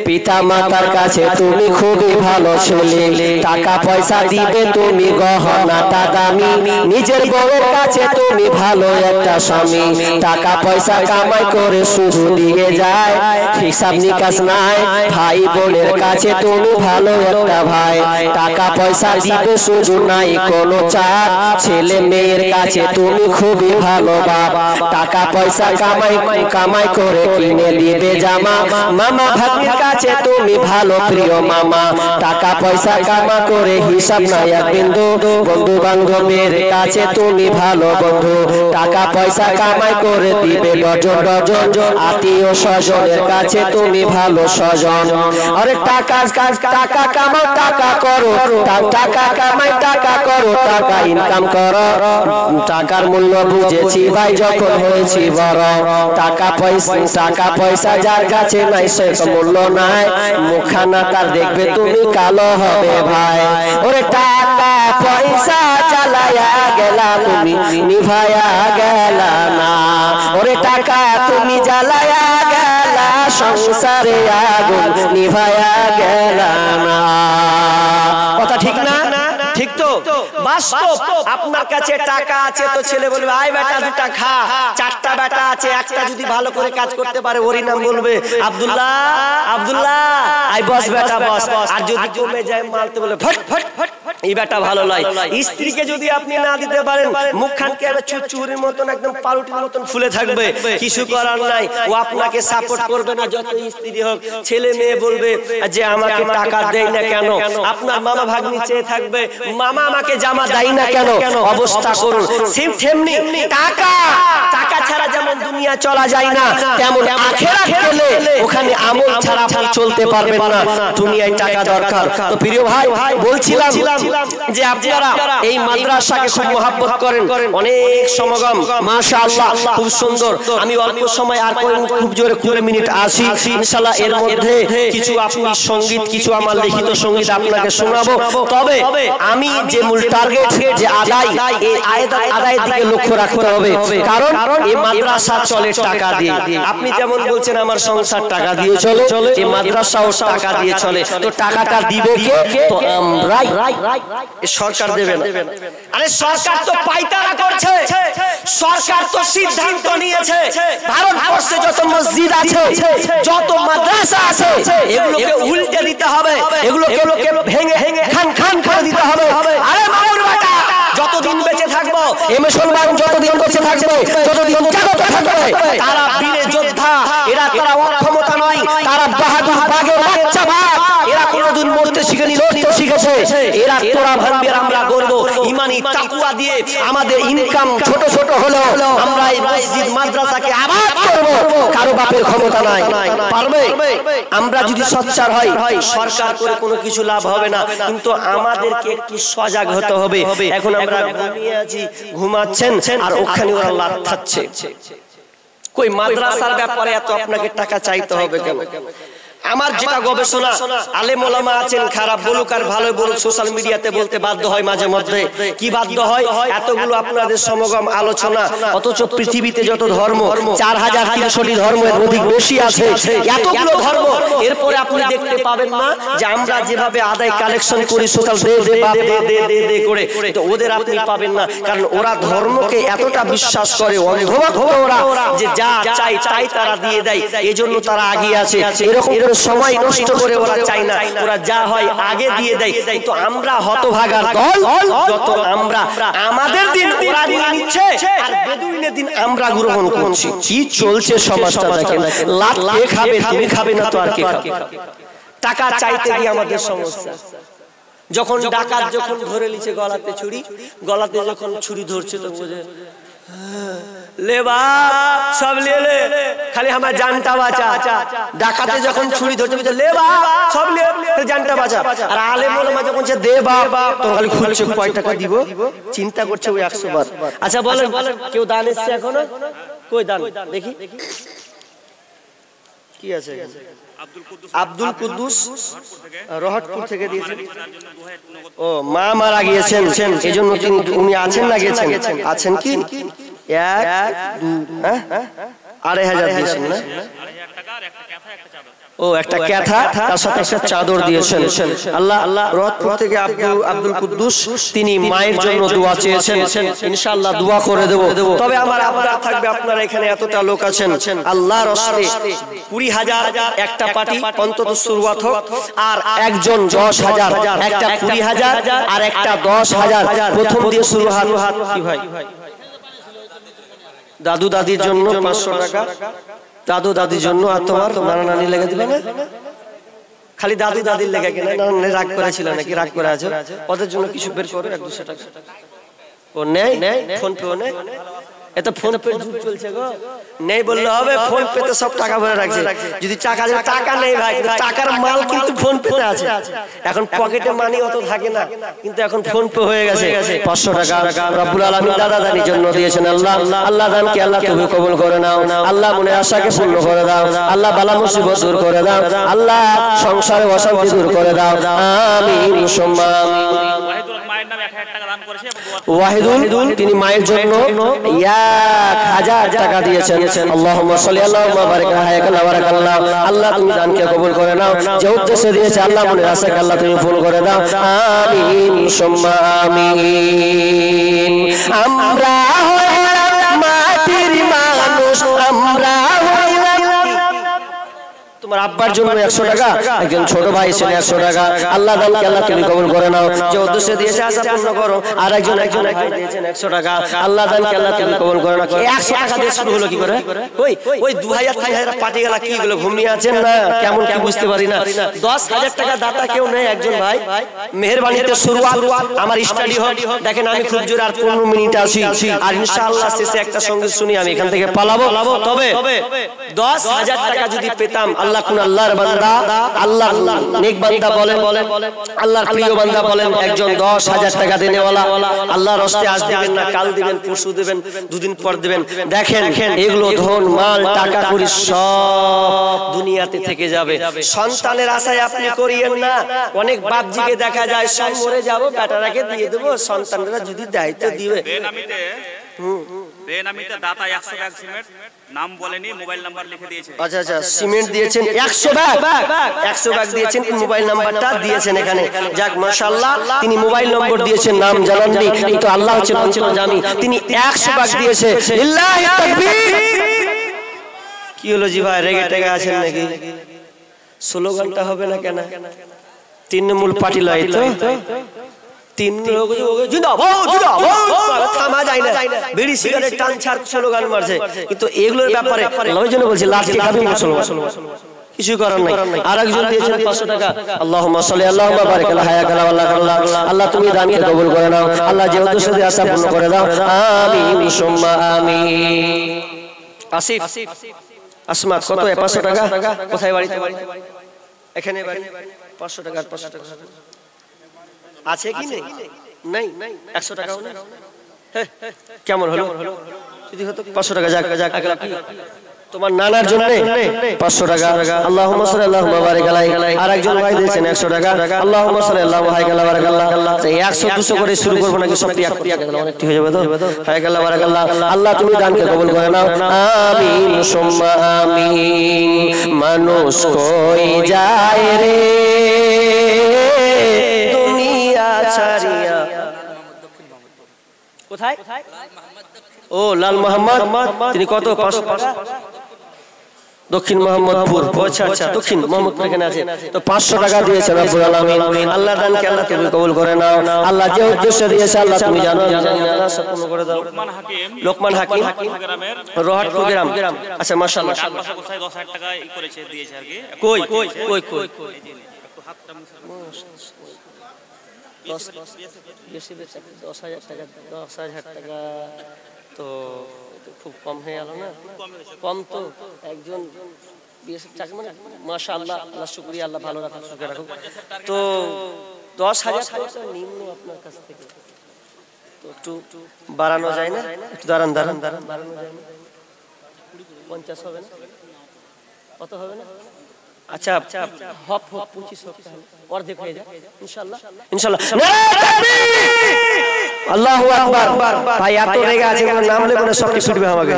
পিতা মাতার কাছে তুমি খুবই ভালো ছেলে। টাকা পয়সা দিবে তুমি গহনাটা দামি, নিজের বউয়ের কাছে তুমি ভালো একটা স্বামী। টাকা পয়সা কামাই করে শুধু দিয়ে যায়, হিসাব নিকাশ নাই, ভাই বোনের কাছে তুমি ভালো একটা ভাই। টাকা পয়সা দিবে শুধু নাই কোনো চাপ, ছেলে মেয়ের কাছে তুমি খুবই ভালো বাপ। টাকা পয়সা কামাই করে কিনে দিবে জামা, মামা ভাগ্নির কাছে তুমি ভালো প্রিয় মামা। টাকা পয়সা কামা করে হিসাব নাই এক বিন্দু, বন্ধু বান্ধবের কাছে তুমি ভালো বন্ধু। টাকা পয়সা কামাই করে দিবে ডজন ডজন, আত্মীয় স্বজনের কাছে তুমি ভালো স্বজন। আরে টাকা কামাও, টাকা করো, টাকা কামাই, টাকা করো, টাকা ইনকাম করো। টাকার মূল্য বুঝেছি ভাই যখন হয়েছি বড়। টাকা পয়সা যার কাছে নাই সে তো মূল্য নাই, মুখখানা তার দেখবে তুমি কালো হবে ভাই। ওরে টাকা পয়সা চালায়া গেলা, তুমি নিভায়া গেলা না। ওরে টাকা তুমি জ্বালায়া গেলা, সংসারে আগুন নিভায়া গেলা না। কথা ঠিক না? ঠিক তো? বাস্তব। আপনার কাছে টাকা আছে তো ছেলে বলবে, আয় বেটা দুটা খা। 4টা বেটা আছে, একটা যদি ভালো করে কাজ করতে পারে ওরই নাম বলবে আব্দুল্লাহ, আয় বস বেটা বস। আর যদি কমে যায় মারতে বলে ফট ফট ফট, এই বেটা ভালো নয়। স্ত্রীকে যদি আপনি না দিতে পারেন, মুখখানকে একটা চুচুরির মতন একদম পাউরুটির মতন ফুলে থাকবে, কিছু করার নাই। ও আপনাকে সাপোর্ট করবে না, যত স্ত্রী হোক। ছেলে মেয়ে বলবে যে আমাকে টাকা দেয় না কেন। আপনার মামা ভাগ্নি চেয়ে থাকবে, মামা আমাকে জামা দেয় না কেন। অবস্থা করুন তেমনি। টাকা ছাড়া যেমন দুনিয়া চলা যায় না, তেমন আখিরাত গেলে ওখানে আমল ছাড়া আপনি চলতে পারবেন না। দুনিয়ায় টাকা দরকার। তো প্রিয় ভাই বলছিলাম যে আপনারা এই মাদ্রাসাকে খুব মহব্বত করেন, অনেক সমাগম মাশাআল্লাহ খুব সুন্দর। আমি অল্প সময় আর খুব জোরে 20 মিনিট আসি ইনশাআল্লাহ, এর মধ্যে কিছু আপনি সঙ্গীত, কিছু আমার লিখিত সঙ্গীত আপনাকে শোনাবো। তবে আমি যে মূল টার্গেট যে আদায়, এই আদায়ের দিকে লক্ষ্য রাখতে হবে, কারণ এই মাদ্রাসা চলে টাকা দিয়ে। আপনি যেমন বলছেন আমার সংসার টাকা দিয়ে চলে, এই মাদ্রাসাও টাকা দিয়ে চলে, তো টাকাটা দিবে কে? তো আমরাই। সরকার দেবে না। আরে সরকার তো পাইতারা করছে, সরকার তো সিদ্ধান্ত নিয়েছে ভারতবর্ষে যত মসজিদ আছে, যত মাদ্রাসা আছে, এগুলোকে উল্টে দিতে হবে, এগুলোকে ভেঙে খান খান করে দিতে হবে। আরে মামুর বেটা, যতদিন বেঁচে থাকবো, এই মুসলমান যতদিন বেঁচে থাকবে, যতদিন জাগ্রত থাকবে, তারা বীরে যোদ্ধা, এরা তারা অক্ষমতা নয়, তারা বাহাদুর বাঘের বাচ্চা ভাগ। এরা কোনদিন মরতে শিখেনি, লড়তে শিখেছে। এরা তোরা ভাববে আমরা গর্ব, ইমানি তাকওয়া দিয়ে আমাদের ইনকাম ছোট ছোট হলো, আমরা এই মসজিদ মাদ্রাসাকে আবাদ করব। কারো বাপের ক্ষমতা নাই, পারবে? আমরা যদি সচ্চার হই, সরকার করে কোনো কিছু লাভ হবে না, কিন্তু আমাদেরকে একটু সজাগ হতে হবে। এখন আমরা ঘুমিয়ে আছি, ঘুমাচ্ছেন, আর ওখানে ওরা লাভ খাচ্ছে। কই মাদ্রাসার ব্যাপারে এত আপনাকে টাকা চাইতে হবে কেন? আমার যেটা গবেষণা, আলেম ওলামা আছেন, খারাপ বলুক আর ভালো বলুক, সোশ্যাল মিডিয়াতে বলতে বাধ্য হয় মাঝে মধ্যে। কি বাধ্য হয়? এতগুলো আপনাদের সমাগম আলোচনা, অথচ পৃথিবীতে যত ধর্ম 4300টি ধর্মের অধিক বেশি আছে, এতগুলো ধর্ম, এরপরে আপনি দেখতে পাবেন না যে আমরা যেভাবে আদায় কালেকশন করি সোশ্যাল দে করে, তো ওদের আপনি পাবেন না, কারণ ওরা ধর্মকে এতটা বিশ্বাস করে, অন্ধভক্ত ওরা, যে যা চাই তাই তারা দিয়ে দেয়, এজন্য তারা আগিয়ে আছে। এরকম সময় নষ্ট করে ওরা চায় না, ওরা যা হয় আগে দিয়ে দেয়। কিন্তু আমরা হতভাগার দল, যত আমরা আমাদের দিন ওরা নিয়ে নিচ্ছে, আর বেদুইনের দিন আমরা গ্রহণ করছি। কি চলছে সমাজটা দেখেন। লাত কে খাবে? তুমি খাবে না তো আর কে খাবে? টাকা চাইতে গিয়ে আমাদের সমস্যা। যখন ডাকাত যখন ধরে নিচ্ছে গলাতে ছুরি, গলাতে যখন ছুরি ধরছে তো বোঝে লেবা সব লে, খালি আমার জানটা বাঁচা। ডাকাতে যখন ছুরি ধরছে লেবা সব লে, জানটা বাঁচা। আর আলেম ওলামা যখন দে বাবা, তো খালি খুলছে কয় টাকা দিব, চিন্তা করছে ওই 100 বার। আচ্ছা বলেন, কেউ দান এসছে এখনো? কই দান দেখি, কি আছে? আব্দুল কুদ্দুস রহটপুর থেকে দিয়েছেন। ও মা মারা গিয়েছেন, এজন্য উনি আছেন না গেছেন? আছেন কি? 1 2 2,500 দিয়েছেন না? ও একটা ক্যাথা, তার সাথে একটা চাদর দিয়েছেন। আল্লাহ রহটপুর থেকে আব্দুল কুদ্দুস, তিনি মায়ের জন্য দোয়া চেয়েছেন, ইনশাআল্লাহ দোয়া করে দেব। তবে আমার আবদার থাকবে, আপনারা এখানে এতটা লোক আছেন, আল্লাহর রাস্তে 20,000 একটা পার্টি অন্তত শুরুয়াত হোক, আর একজন 10,000, একটা 20,000 আর একটা 10,000 প্রথম দিয়ে শুরু হাত। কি ভাই? দাদু দাদির জন্য 500 টাকা, দাদু দাদির জন্য। আর তোমার নানা নানি লেগে দিলে না? খালি দাদু দাদির লেগে কিনা? নানা রাগ করেছিল নাকি? রাগ করে আছো? ওদের জন্য কিছু বের করো, 100-200 টাকা। ও নেই, ফোন পে নেই, এত ফোন পে যুগ চলছে গো। নেই বললে হবে, ফোন পেতে সব টাকা ভরে রাখছে। যদি টাকা নেই ভাই, টাকার মাল কিন্তু ফোন পেতে আছে। এখন পকেটে মানি অত থাকে না, কিন্তু এখন ফোন পে হয়ে গেছে। 500 টাকা রব্বুল আলামিন দাদা দাদির জন্য দিয়েছেন। আল্লাহ দানকে আল্লাহ তুমি কবুল করে নাও। আল্লাহ মনে আশাকে পূর্ণ করে দাও। আল্লাহ বালা মুসিবত দূর করে দাও। আল্লাহ সংসারে অশান্তি দূর করে দাও। আমিন সুম্মা আমিন। ওয়াহিদুল তিনি মায়ের জন্য 1000 টাকা দিয়েছেন। আল্লাহুম্মা সাল্লি আল্লাহ বারাক হায়াকাল্লাহ বারাকাল্লাহ। আল্লাহ তুমি দানকে কবুল করে নাও। যে উদ্দেশ্যে দিয়েছে আল্লাহ মনে আছে আল্লাহ তুমি ফুল করে দাও। আমিন সুম্মা আমিন। আমরা হইলাম মাটির মানুষ, আমরা তোমার আব্বার জন্য 100 টাকা, একজন ছোট ভাই ছেলে 100 টাকা। আল্লাহ দানকে আল্লাহ তুমি কবুল করে নাও। যে উদ্দেশ্যে দিয়েছে আশা পূর্ণ করো। আর একজন ভাই দিয়েছেন 100 টাকা। আল্লাহ দানকে আল্লাহ তুমি কবুল করে নাও। 100 টাকা দিয়ে শুরু হলো কি করে? ওই 2000 পার্টি গেলা কি গুলো ঘুমিয়ে আছেন না? কেমন কি বুঝতে পারি না। 10,000 টাকা দাতা কেউ নেই। একজন ভাই মেহেরবানিতে শুরুয়াত আমার স্টাডি হয়। দেখেন আমি খুব জোরে আর 15 মিনিট আছি, আর ইনশাআল্লাহ শেষে একটা সঙ্গীত শুনি আমি এখান থেকে পালাবো। তবে 10,000 টাকা যদি পেতাম আল্লাহ আল্লাহ কোন আল্লাহর বান্দা, আল্লাহ নেক বান্দা বলেন, আল্লাহর প্রিয় বান্দা বলেন, একজন 10,000 টাকা দেনেওয়ালা আল্লাহর রাস্তায় আজ দিবেন না, কাল দিবেন, পরশু দিবেন, দুদিন পর দিবেন। দেখেন এগুলো ধন মাল টাকা করি সব দুনিয়াতে থেকে যাবে। সন্তানের আশায় আপনি করিয়েন না। অনেক বাপজিকে দেখা যায় সব মরে যাব, বেটারাকে দিয়ে দেবো, সন্তানরা যদি দায়িত্ব দিবে। বেনামিতে দাতা 100 ব্যাগ সিমেন্ট, নাম বলেনি, মোবাইল নাম্বার লিখে দিয়েছে। আচ্ছা আচ্ছা, সিমেন্ট দিয়েছেন 100 ব্যাগ, 100 ব্যাগ দিয়েছেন, মোবাইল নাম্বারটা দিয়েছেন এখানে। যাক মাশাআল্লাহ, তিনি মোবাইল নম্বর দিয়েছেন, নাম জানাননি, কিন্তু আল্লাহ হচ্ছে পঞ্চম জামি। তিনি 100 ব্যাগ দিয়েছে। লিল্লাহি তাকবীর। কি হলো জি ভাই, রেগে টেগে আছেন নাকি? স্লোগানটা হবে না কেন? তৃণমূল পার্টি লয় তো, তিন লোক থামা যায় না, বিড়ি সিগারেট টান ছাড় স্লোগান মারছে। কিন্তু এগুলোর ব্যাপারে আল্লাহর জন্য বলছি, লাঠি খাবি মুসলমান, কিছু করার নাই। আরেকজন দিয়েছেন 500 টাকা। আল্লাহুম্মা সাল্লি আল্লাহুম্মা বারিক আলা হায়াক আলা আল্লাহ। আল্লাহ তুমি দানকে কবুল করে নাও, আল্লাহ যে উদ্দেশ্যে আশা পূর্ণ করে দাও, আমিন সুম্মা আমিন। আসিফ আসমাত কত? 500 টাকা। কোথায় বাড়ি? এখানে বাড়ি। 500 টাকা, 500 টাকা আছে কি নেই? নাই। 100 টাকাও না। কেমন হলো যদি হতো 500 টাকা? যাক যাক, তোমার নানার জন্য 500 টাকা। আল্লাহুম্মা সাল্লি আল্লাহুম্মা বারিক আলাইহি। আরেকজন ভাই দিয়েছেন 100 টাকা। আল্লাহুম্মা সাল্লি আল্লাহুম্মা হাইক আল্লাহ বারাকাল্লাহ। 100 200 করে শুরু করব নাকি? সব টিয়া অনেকটি হয়ে যাবে তো। হাইক আল্লাহ বারাকাল্লাহ। আল্লাহ তুমি দানকে কবুল করে নাও, আমিন সুম্মা আমিন। মানুষ কই যায় রে দুনিয়া ছাড়িয়া। কোথায়? ও লাল মোহাম্মদ, তিনি কত? 500 টাকা। দক্ষিণ মোহাম্মদপুর। আচ্ছা আচ্ছা, দক্ষিণ মোহাম্মদপুর এখানে আছে। তো 500 টাকা দিয়েছেন রব্বুল আলামিন। আল্লাহ দানকে আল্লাহ তুমি কবুল করে নাও। আল্লাহ যে উদ্দেশ্য দিয়েছে আল্লাহ তুমি জানো, জানি না, আল্লাহ সম্পূর্ণ করে দাও। লোকমান হাকিম, রোহাট প্রোগ্রাম। আচ্ছা মাশাআল্লাহ। কোথায় 10,000 টাকা করেছে, দিয়েছে আর কি। কই 10,000 টাকা। 10,000 টাকা তো খুব কম হয়ে গেল না? কম তো। একজন বিএসএফ চাকরি মানে মাশাআল্লাহ, আল্লাহ শুকরিয়া, আল্লাহ ভালো রাখুন, সুখে রাখুন। তো 10,000 টাকা নিম্ন আপনার কাছ থেকে, তো একটু বাড়ানো যায় না? একটু দাঁড়ান, বাড়ানো যায় না? 50 হবে না? কত হবে না? আচ্ছা 25 হোক, অর্ধেক হয়ে যায় ইনশাআল্লাহ। ইনশাআল্লাহ। আল্লাহু আকবার। ভাই এত রেগে আছে, নাম লেবো না, সব কিছু দিবে আমাকে।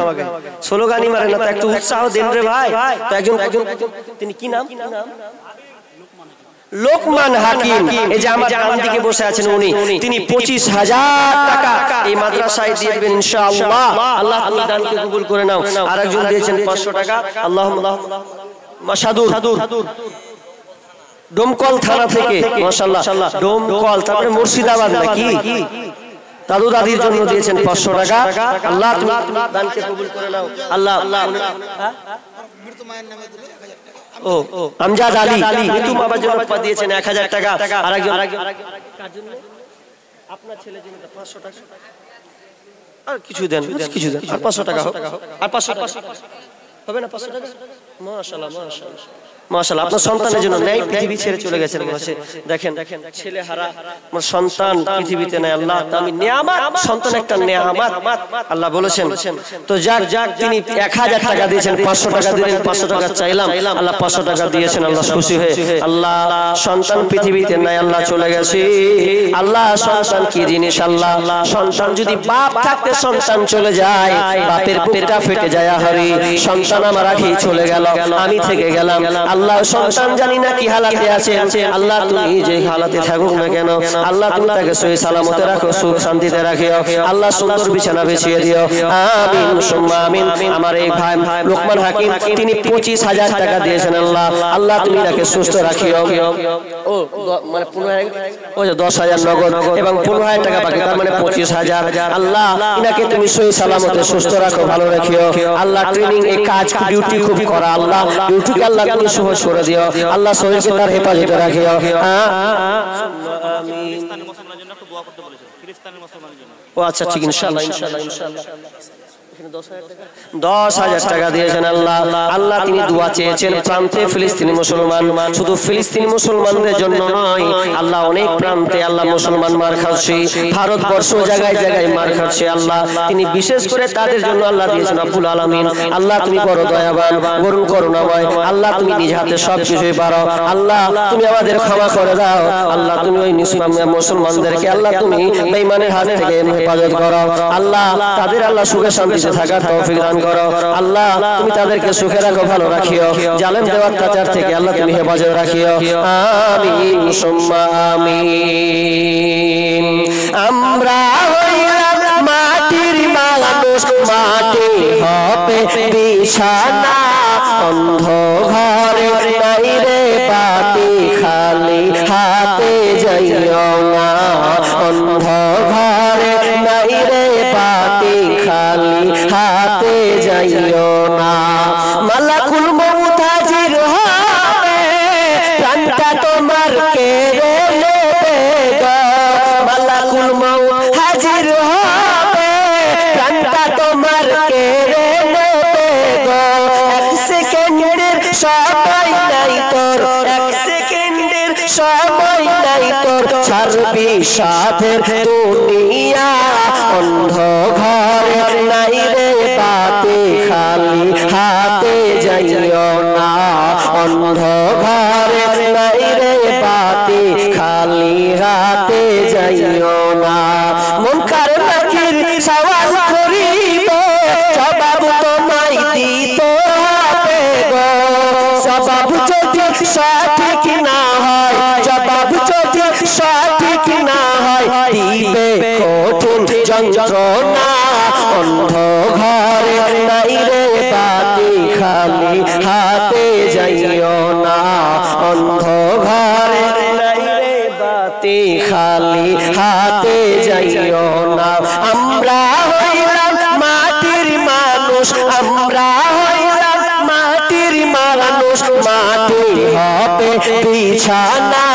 স্লোগানই মারে না, তো একটু উৎসাহ দেন রে ভাই। তো একজন তিনি কি নাম? লোকমান হাকিম। এই যে আমার ডান দিকে বসে আছেন উনি, তিনি 25,000 টাকা এই মাদ্রাসায় দিয়ে দিবেন ইনশাআল্লাহ। আল্লাহ তুমি দানকে কবুল করে নাও। আরেকজন দিয়েছেন 500 টাকা। আল্লাহুম্মা মাশাদুর, ডোমকল থানা থেকে মাশাআল্লাহ, ডোমকল, তারপরে মুর্শিদাবাদ নাকি? দাদু দাদির জন্য দিয়েছেন 500 টাকা। আল্লাহ তুমি দানকে কবুল করে নাও। আল্লাহ মৃত মায়ের নামে দিলে 1000 টাকা। ও আমজাদ আলী মৃত্যু বাবার জন্য দিয়েছেন 1000 টাকা। আরেকজন কার জন্য? আপনার ছেলের জন্য 500 টাকা। আর কিছু দেন, আর 500 টাকা হোক, আর 500 টাকা হবে না? 500 টাকা। মাশাআল্লাহ মাশাআল্লাহ মাশাআল্লাহ। আপনার সন্তানের জন্য নেই, পৃথিবী ছেড়ে চলে গেছেন মনে হচ্ছে। দেখেন ছেলে হারা আমার সন্তান পৃথিবীতে নাই। আল্লাহ আমি নিয়ামত, সন্তান একটা নিয়ামত আল্লাহ বলেছেন। তো যাক তিনি 1000 টাকা দিয়েছেন, 500 টাকা দিলেন, 500 টাকা চাইলাম, আল্লাহ 500 টাকা দিয়েছেন। আল্লাহ খুশি হয়ে, আল্লাহ সন্তান পৃথিবীতে নাই, আল্লাহ চলে গেছে। আল্লাহ সন্তান কি জিনিস? আল্লাহ সন্তান যদি বাপ থাকতে সন্তান চলে যায়, বাপের বুকটা ফেটে যায়। হরি সন্তান আমার আগে চলে গেল, আমি থেকে গেলাম। আল্লাহ সন্তান জানি না কি হালাতে আছে। আল্লাহ তুমি যে হালাতে থাকুক না কেন, আল্লাহ তুমি তাকে সহি সালামতে রাখো, সুখ শান্তিতে রাখিও। আল্লাহ সুন্দর বিছানা বিছিয়ে দিও, আমিন সুম্মা আমিন। আমার এই ভাই লোকমান হাকিম, তিনি 25,000 টাকা দিয়েছেন। আল্লাহ তুমি তাকে সুস্থ রাখিও। ও মানে 10,000 নগদ এবং 15,000 টাকা বাকি, তার মানে 25,000। আল্লাহ ইনাকে তুমি সহি সালামতে সুস্থ রাখো, ভালো রাখিও। আল্লাহ ট্রেনিং এই কাজ ডিউটি খুব করা, আল্লাহ ডিউটিকে আল্লাহ তুমি সহজ করে দিও। আল্লাহ শরীরকে তার হেফাজতে রাখিও, আমিন। ও আচ্ছা ঠিক, ইনশাআল্লাহ ইনশাআল্লাহ ইনশাআল্লাহ। 10,000 টাকা দিয়েছেন আল্লাহ। আল্লাহ তিনি দোয়া চেয়েছেন প্রান্তে ফিলিস্তিনি মুসলমান, শুধু ফিলিস্তিনি মুসলমানদের জন্য নয় আল্লাহ, অনেক প্রান্তে আল্লাহ মুসলমান মার খাচ্ছে, ভারতবর্ষ জায়গায় জায়গায় মার খাচ্ছে আল্লাহ, তিনি বিশেষ করে তাদের জন্য আল্লাহ দিয়েছেন রব্বুল আলামিন। আল্লাহ তুমি বড় দয়াবান, বরুণ করুণাময়, আল্লাহ তুমি নিজ হাতে সব কিছুই পারো, আল্লাহ তুমি আমাদের ক্ষমা করে দাও, আল্লাহ তুমি ওই মুসলমানদেরকে আল্লাহ তুমি বেঈমানের হাত থেকে হেফাজত করো, আল্লাহ তাদের আল্লাহ সুখে শান্তিতে থাকার তৌফিক দান করো, আল্লাহ তুমি তাদেরকে সুখে রাখো, ভালো রাখিও, জালেমদের অত্যাচার থেকে আল্লাহ তুমি হেফাজত রাখিও, আমিন সুম্মা আমিন। আমরা হইলাম মাটির মানুষ, মাটি হবে বিছানা, অন্ধ ঘরে নাই রে বাতি, খালি হাতে যাইও না, অন্ধ ঘরে নাই রে বাতি, খালি হাতে যাইও না, মালাকুল মউত হাজির হবে, প্রাণটা তোমার কেড়ে নেবে গো, মালাকুল মউত হাজির হবে, প্রাণটা তোমার কেড়ে নেবে গো, এক সেকেন্ডের সময় নাই তোর, এক সেকেন্ডের সময় নাই তোর, ছাড়বি সাধের দুনিয়া, অন্ধ ঘরে নাই রে বাতি, খালি হাতে যাইও না, অন্ধ ঘরে নাই রে বাতি, খালি হাতে যাইও না, মুনকার নাকির সওয়াল করিবে, জবাব তোমায় দিতে হবে গো, জবাব যদি সঠিক না হয়, জবাব যদি সঠিক না হয়, দিবে কঠিন যন্ত্রণা, অন্ধ ঘরে নাই রে বাতি, খালি হাতে যাইও না, অন্ধ ঘরে নাই রে বাতি, খালি হাতে যাইও না, আমরা হইলাম মাটির মানুষ, আমরা হইলাম মাটির মানুষ, মাটি হবে বিছানা,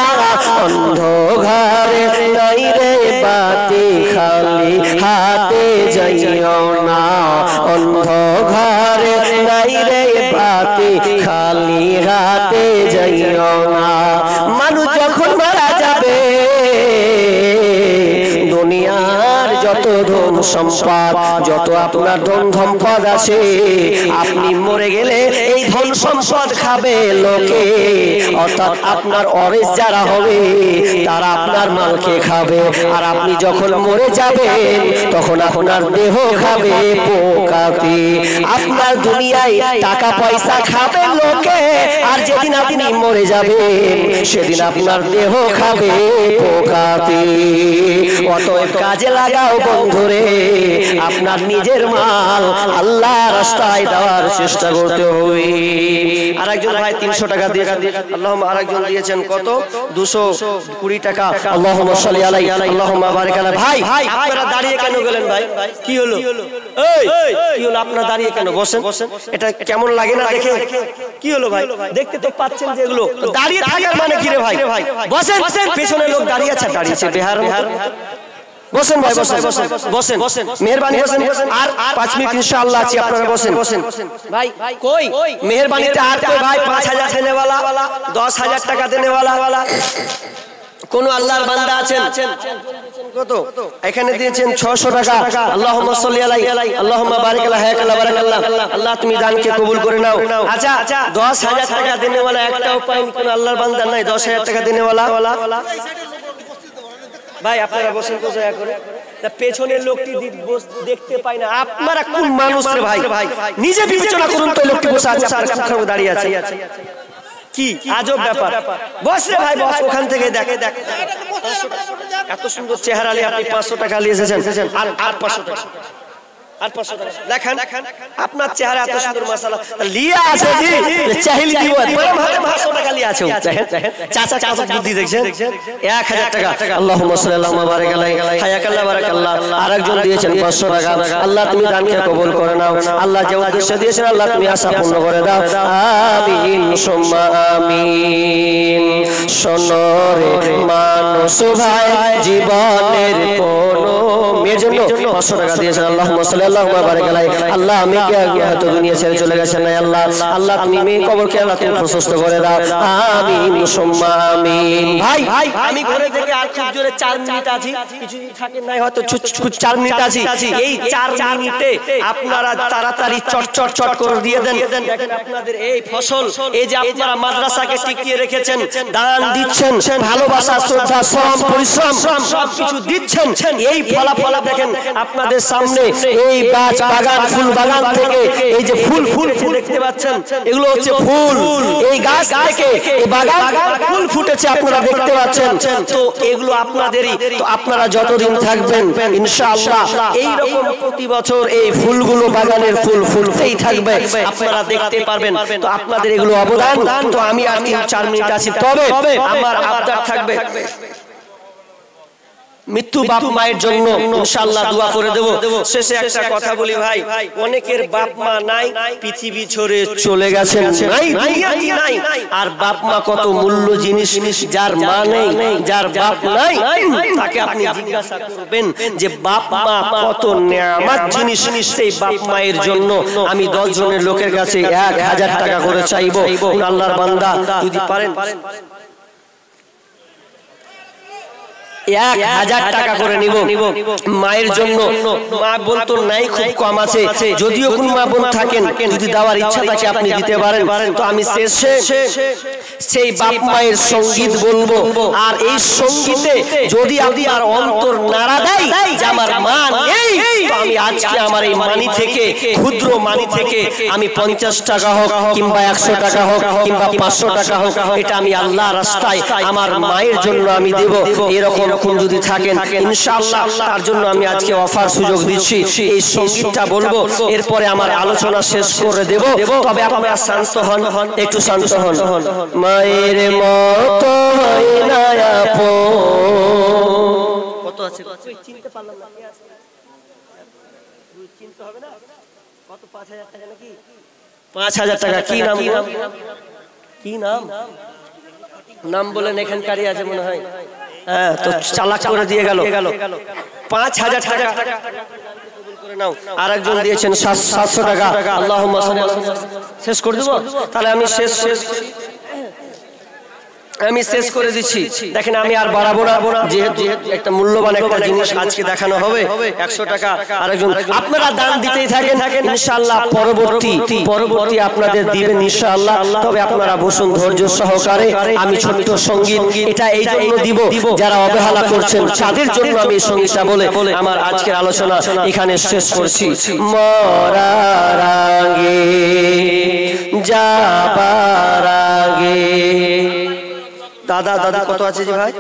অন্ধ ঘরে নাই রে বাতি, খালি হাতে যাইও না, অন্ধ ঘরে নাই রে বাতি, খালি হাতে যাইও না, মানুষ যখন মারা যাবে দুনিয়ার যত ধন সম্পদ, যত আপনার ধন সম্পদ আছে, আপনি মরে গেলে এই ধন সম্পদ খাবে লোকে, অর্থাৎ আপনার ওয়ারিস যারা হবে তারা আপনার মালকে খাবে, আর আপনি যখন মরে যাবেন তখন আপনার দেহ খাবে পোকাতে, আপনার দুনিয়ায় টাকা পয়সা খাবে লোকে, আর যেদিন আপনি মরে যাবেন সেদিন আপনার দেহ খাবে পোকাতে, অতএব কাজে লাগাও বন্ধুরে, আপনার নিজের মাল আল্লাহ রাস্তায় দেওয়ার চেষ্টা করতে হবে। আরেকজন ভাই 300 টাকা দিয়ে আল্লাহুম্মা, আরেকজন দিয়েছেন কত 220 টাকা, আল্লাহুম্মা সাল্লি আলাইহি, আল্লাহুম্মা বারিক আলাইহি। ভাই আপনারা দাঁড়িয়ে কেন গেলেন ভাই, কি হলো, এই কি হলো, আপনারা দাঁড়িয়ে কেন, বসেন, এটা কেমন লাগে না দেখে, কি হলো ভাই, দেখতে তো পাচ্ছেন যে এগুলো দাঁড়িয়ে থাকার মানে কি রে ভাই, বসেন, পেছনে লোক দাঁড়িয়ে আছে, দাঁড়িয়েছে বেহার, বসেন ভাই, বসেন বসেন, মেহেরবানি বসেন, আর 5 মিনিট ইনশাআল্লাহ আছি, আপনারা বসেন ভাই, কই মেহেরবানিতে আর কই ভাই 5000 দেনে वाला, 10000 টাকা দেনে वाला কোন আল্লাহর বান্দা আছেন, কত এখানে দিয়েছেন 600 টাকা, আল্লাহুম্মা সাল্লি আলাইহি, আল্লাহুম্মা বারিক আলাইহি, হায়াকাল্লাহ বারাকাল্লাহ, আল্লাহ তুমি দানকে কবুল করে নাও। আচ্ছা 10000 টাকা দেনে वाला একটাও পাইনি, কোন আল্লাহর বান্দা নাই 10000 টাকা দেনে वाला ভাই, আপনারা বসেন তো দয়া করে, পেছনের লোকটি দেখতে পাই না, আপনারা কোন মানুষ রে ভাই, নিজে বিবেচনা করুন তো, লোকটি বসে আছে আপনার কাছে দাঁড়িয়ে আছে, কি আজব ব্যাপার, বস রে ভাই বস, ওখান থেকে দেখ, এত সুন্দর চেহারা নিয়ে আপনি 500 টাকা নিয়ে এসেছেন, আর 500 টাকা, আর 500 টাকা দেখেন, আপনার চেহারা এত সুন্দর মাশাআল্লাহ লিয়া আছে জি, চাইলি দিব বড় ভাবে 500 টাকা লিয়া আছে, চাচা চাচা বুদ্ধি দেখছেন, 1000 টাকা, আল্লাহুম্মা সাল্লাল্লাহু বারিক আলাইহি, হায়াকাল্লাহ বারাকাল্লাহ, আরেকজন দিয়েছেন 500 টাকা, আল্লাহ তুমি দানকে কবুল করে নাও, আল্লাহ যে উদ্দেশ্য দিয়েছেন আল্লাহ তুমি আশা পূর্ণ করে দাও, আমিন সুম্মা আমিন। শোনো রে মানুষ ভাই, জীবনের কোনো মেয়ের জন্য 500 টাকা দিয়েছেন আল্লাহুম্মা সাল্লাল্লাহু বারাক আলাইহি আল্লাহ মেয়েকে হয়তো দুনিয়া ছেড়ে চলে গেছেন না আল্লাহ আল্লাহ তুমি মেয়ে কবরকে আল্লাহ তুমি প্রশস্ত করে দাও আমিন সুম্মা আমিন ভাই আমি ঘরে থেকে আর খুব জোরে 4 মিনিট আছি কিছু থাকেন নাই হয়তো 4 মিনিট আছি এই 4 মিনিটে আপনারা তাড়াতাড়ি চট করে দিয়ে দেন দেখেন আপনাদের এই ফসল এই যে আপনারা মাদ্রাসাকে টিকিয়ে রেখেছেন দান দিচ্ছেন ভালোবাসা শ্রদ্ধা শ্রম পরিশ্রম সব কিছু দিচ্ছেন এই ফলাফল দেখেন আপনাদের সামনে এই গাছ বাগান ফুল বাগান থেকে এই যে ফুল দেখতে পাচ্ছেন এগুলো হচ্ছে ফুল এই গাছ থেকে এই বাগান ফুল ফুটেছে আপনারা দেখতে পাচ্ছেন তো এগুলো আপনাদেরই তো আপনারা যতদিন থাকবেন ইনশাআল্লাহ এই রকম প্রতি বছর এই ফুলগুলো বাগানের ফুল ফুলতেই থাকবে আপনারা দেখতে পারবেন তো আপনাদের এগুলো অবদান তো আমি আর 4 মিনিট আছি তবে আমার আবদার থাকবে মৃত্যু বাপ মায়ের জন্য ইনশাআল্লাহ দোয়া করে দেব শেষে একটা কথা বলি ভাই অনেকের বাপ মা নাই পৃথিবী ছেড়ে চলে গেছেন নাই দুনিয়াতে নাই আর বাপ মা কত মূল্য জিনিস যার মা নেই যার বাপ নাই তাকে আপনি জিজ্ঞাসা করবেন যে বাপ মা কত নেয়ামত জিনিস সেই বাপ মায়ের জন্য আমি 10 জনের লোকের কাছে 1000 টাকা করে চাইবো আল্লাহর বান্দা যদি পারেন 1000 টাকা করে নিব মায়ের জন্য মা বোন তো নাই খুব কম আছে যদিও কোন মা বোন থাকেন যদি দেওয়ার ইচ্ছা থাকে আপনি দিতে পারেন তো আমি শেষে সেই বাপ মায়ের সঙ্গীত বলবো আর এই সঙ্গীতে যদি আপনার অন্তর নাড়া দেয় যে আমার মা নেই তো আমি আজকে আমার এই মানি থেকে ক্ষুদ্র মানি থেকে আমি 50 টাকা হোক কিংবা 100 টাকা হোক কিংবা 500 টাকা হোক এটা আমি আল্লাহর রাস্তায় আমার মায়ের জন্য আমি দেব এরকম যদি থাকেন ইনশাআল্লাহ তার জন্য আমি আজকে অফার সুযোগ দিচ্ছি এই সঙ্গীতটা বলবো এরপরে আমার আলোচনা শেষ করে দেব তবে আপনারা শান্ত হন একটু শান্ত হন মায়ের মতো হয় না আপন কত আছে চিনতে পারলাম না কে আছে চিনতে হবে না কত 5000 টাকা নাকি 5000 টাকা কি নাম কি নাম বলেন এখানকারই আছে মনে হয় হ্যাঁ তো চালাক করে দিয়ে গেল 5000 টাকা করে নাও আরেকজন দিয়েছেন 700 টাকা আল্লাহুম্মা সাল্লি শেষ করে দেব তাহলে আমি শেষ করে দিচ্ছি দেখেন আমি আর বাড়াবো না যেহেতু একটা মূল্যবান একটা জিনিস আজকে দেখানো হবে 100 টাকা আরেকজন আপনারা দান দিতেই থাকেন ইনশাআল্লাহ পরবর্তী আপনাদের দিবেন ইনশাআল্লাহ তবে আপনারা বসুন ধৈর্য সহকারে আমি ছোট্ট সঙ্গীত এটা এই জন্য দিব যারা অবহেলা করছেন তাদের জন্য আমি এই সঙ্গীতটা বলে আমার আজকের আলোচনা এখানে শেষ করছি মরার আগে যাবার আগে দাদা কত আছে যে ভাই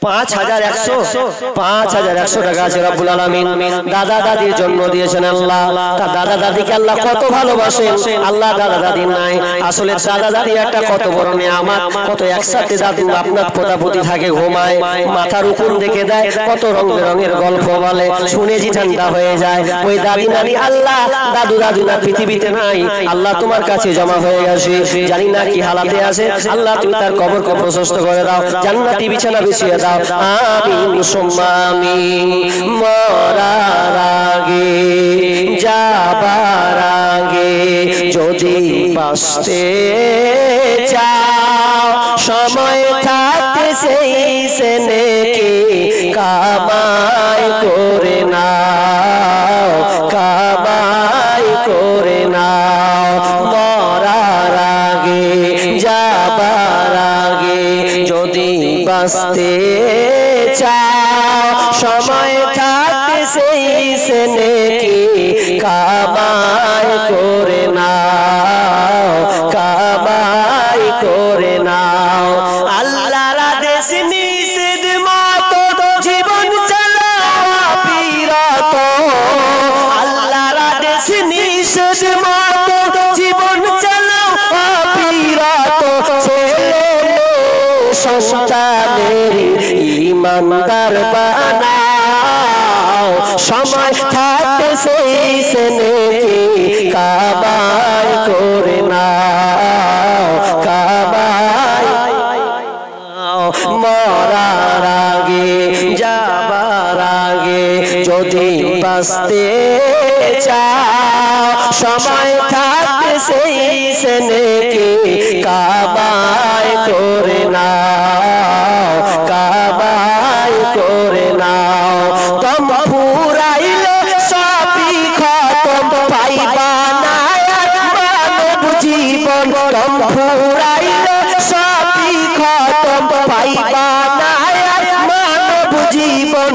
5100 টাকা আছে রব্বুল আলামিন দাদা দাদির জন্য দিয়েছেন আল্লাহ তা দাদা দাদিকে আল্লাহ কত ভালোবাসেন আল্লাহ দাদা দাদি নাই আসলে দাদা দাদি একটা কত বড় নিয়ামত কত একসাথে দাদু আপনার পোতাপতি থাকে ঘুমায় মাথার উপর দেখে দেয় কত রঙের গল্প বলে শুনে জি ঠান্ডা হয়ে যায় ওই দাদি নানি আল্লাহ দাদু না পৃথিবীতে নাই আল্লাহ তোমার কাছে জমা হয়ে গেছে জানি না কি হালাতে আছে আল্লাহ তুমি তার কবরকে প্রশস্ত করে দাও জান্নাতি বিছানা বিছিয়ে দাও আমিন সুম্মা আমিন মরার আগে যাবার আগে যদি বাঁচতে চাও সময় থাকতে সেই নেকি কামাই করে নাও মরার আগে যাবার আগে যদি বাঁচতে চাও সময় থাকতে সেই নেকি কামাই করে নাও আল্লাহর আদেশ নিষেধ মতো জীবন চালাও বিরত আল্লাহর আদেশ নিষেধ মতো জীবন চালাও বিরত ছেলে সন্তানের ইমানদার বানাও সময় থাকতে সেই নেকি কামাই করে নাও মরার আগে যাবার আগে যদি বাঁচতে চাও সময় থাকতে সেই সে নেকি কামাই করে নাও, কামাই করে নাও। দম ফুরাইলে সবই খতম পাইবা না মানব জীবন, দম ফুরাইলে সবই খতম পাইবা না মানব জীবন।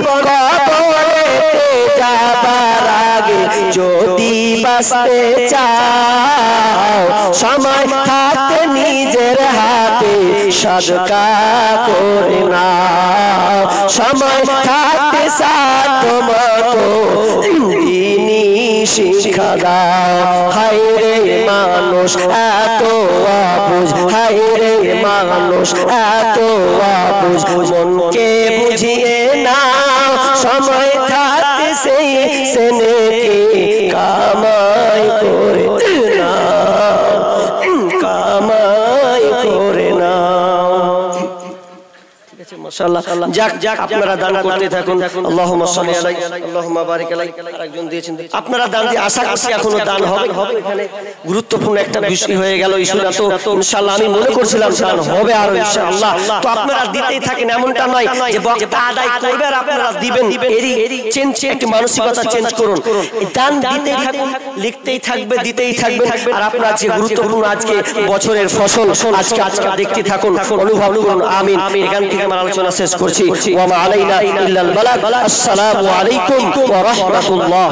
কবরেতে যাবার আগে যদি বাঁচতে চাও সময় থাকতে নিজের হাতে সদকা করে নাও, সময় থাকতে সাধ্য মতো দিনী শিক্ষা দাও। হায় রে মানুষ এত অবুঝ, হায় রে মানুষ এত অবুঝ, মনকে বুঝিয়ে নাও সময় থাকতে সেই সে নেকি কামাই করে নাও, কামাই করে নাও। ঠিক আছে মাশাআল্লাহ। যাক যাক আপনারা দান করতে থাকুন। আল্লাহুম্মা সাল্লি আলাইহি আল্লাহুম্মা বারিক আলাইহি। আরেকজন দিয়েছেন, আপনারা দান দিয়ে আশা করছি এখনো দান হবে। এখানে গুরুত্বপূর্ণ একটা বিষয় হয়ে গেল ইস্যুটা, তো ইনশাআল্লাহ আমি মনে করছিলাম দান হবে আর ইনশাআল্লাহ। তো আপনারা দিতেই থাকেন, এমনটা নয় যে বক্তা আদায় করবে আর আপনারা দিবেন, এরই চেঞ্জ, একটু মানসিকতা চেঞ্জ করুন। দান দিতেই থাকুন, লিখতেই থাকবে, দিতেই থাকবে। আর আপনারা যে গুরুত্বপূর্ণ আজকে বছরের ফসল আজকে আপনারা দেখতে থাকুন, অনুভব করুন। আমিন। এখান থেকে আমার আলোচনা শেষ করছি। ওয়া মা আলাইনা ইল্লাল বালাগ। আসসালামু আলাইকুম ওয়া রাহমাতুল্লাহ।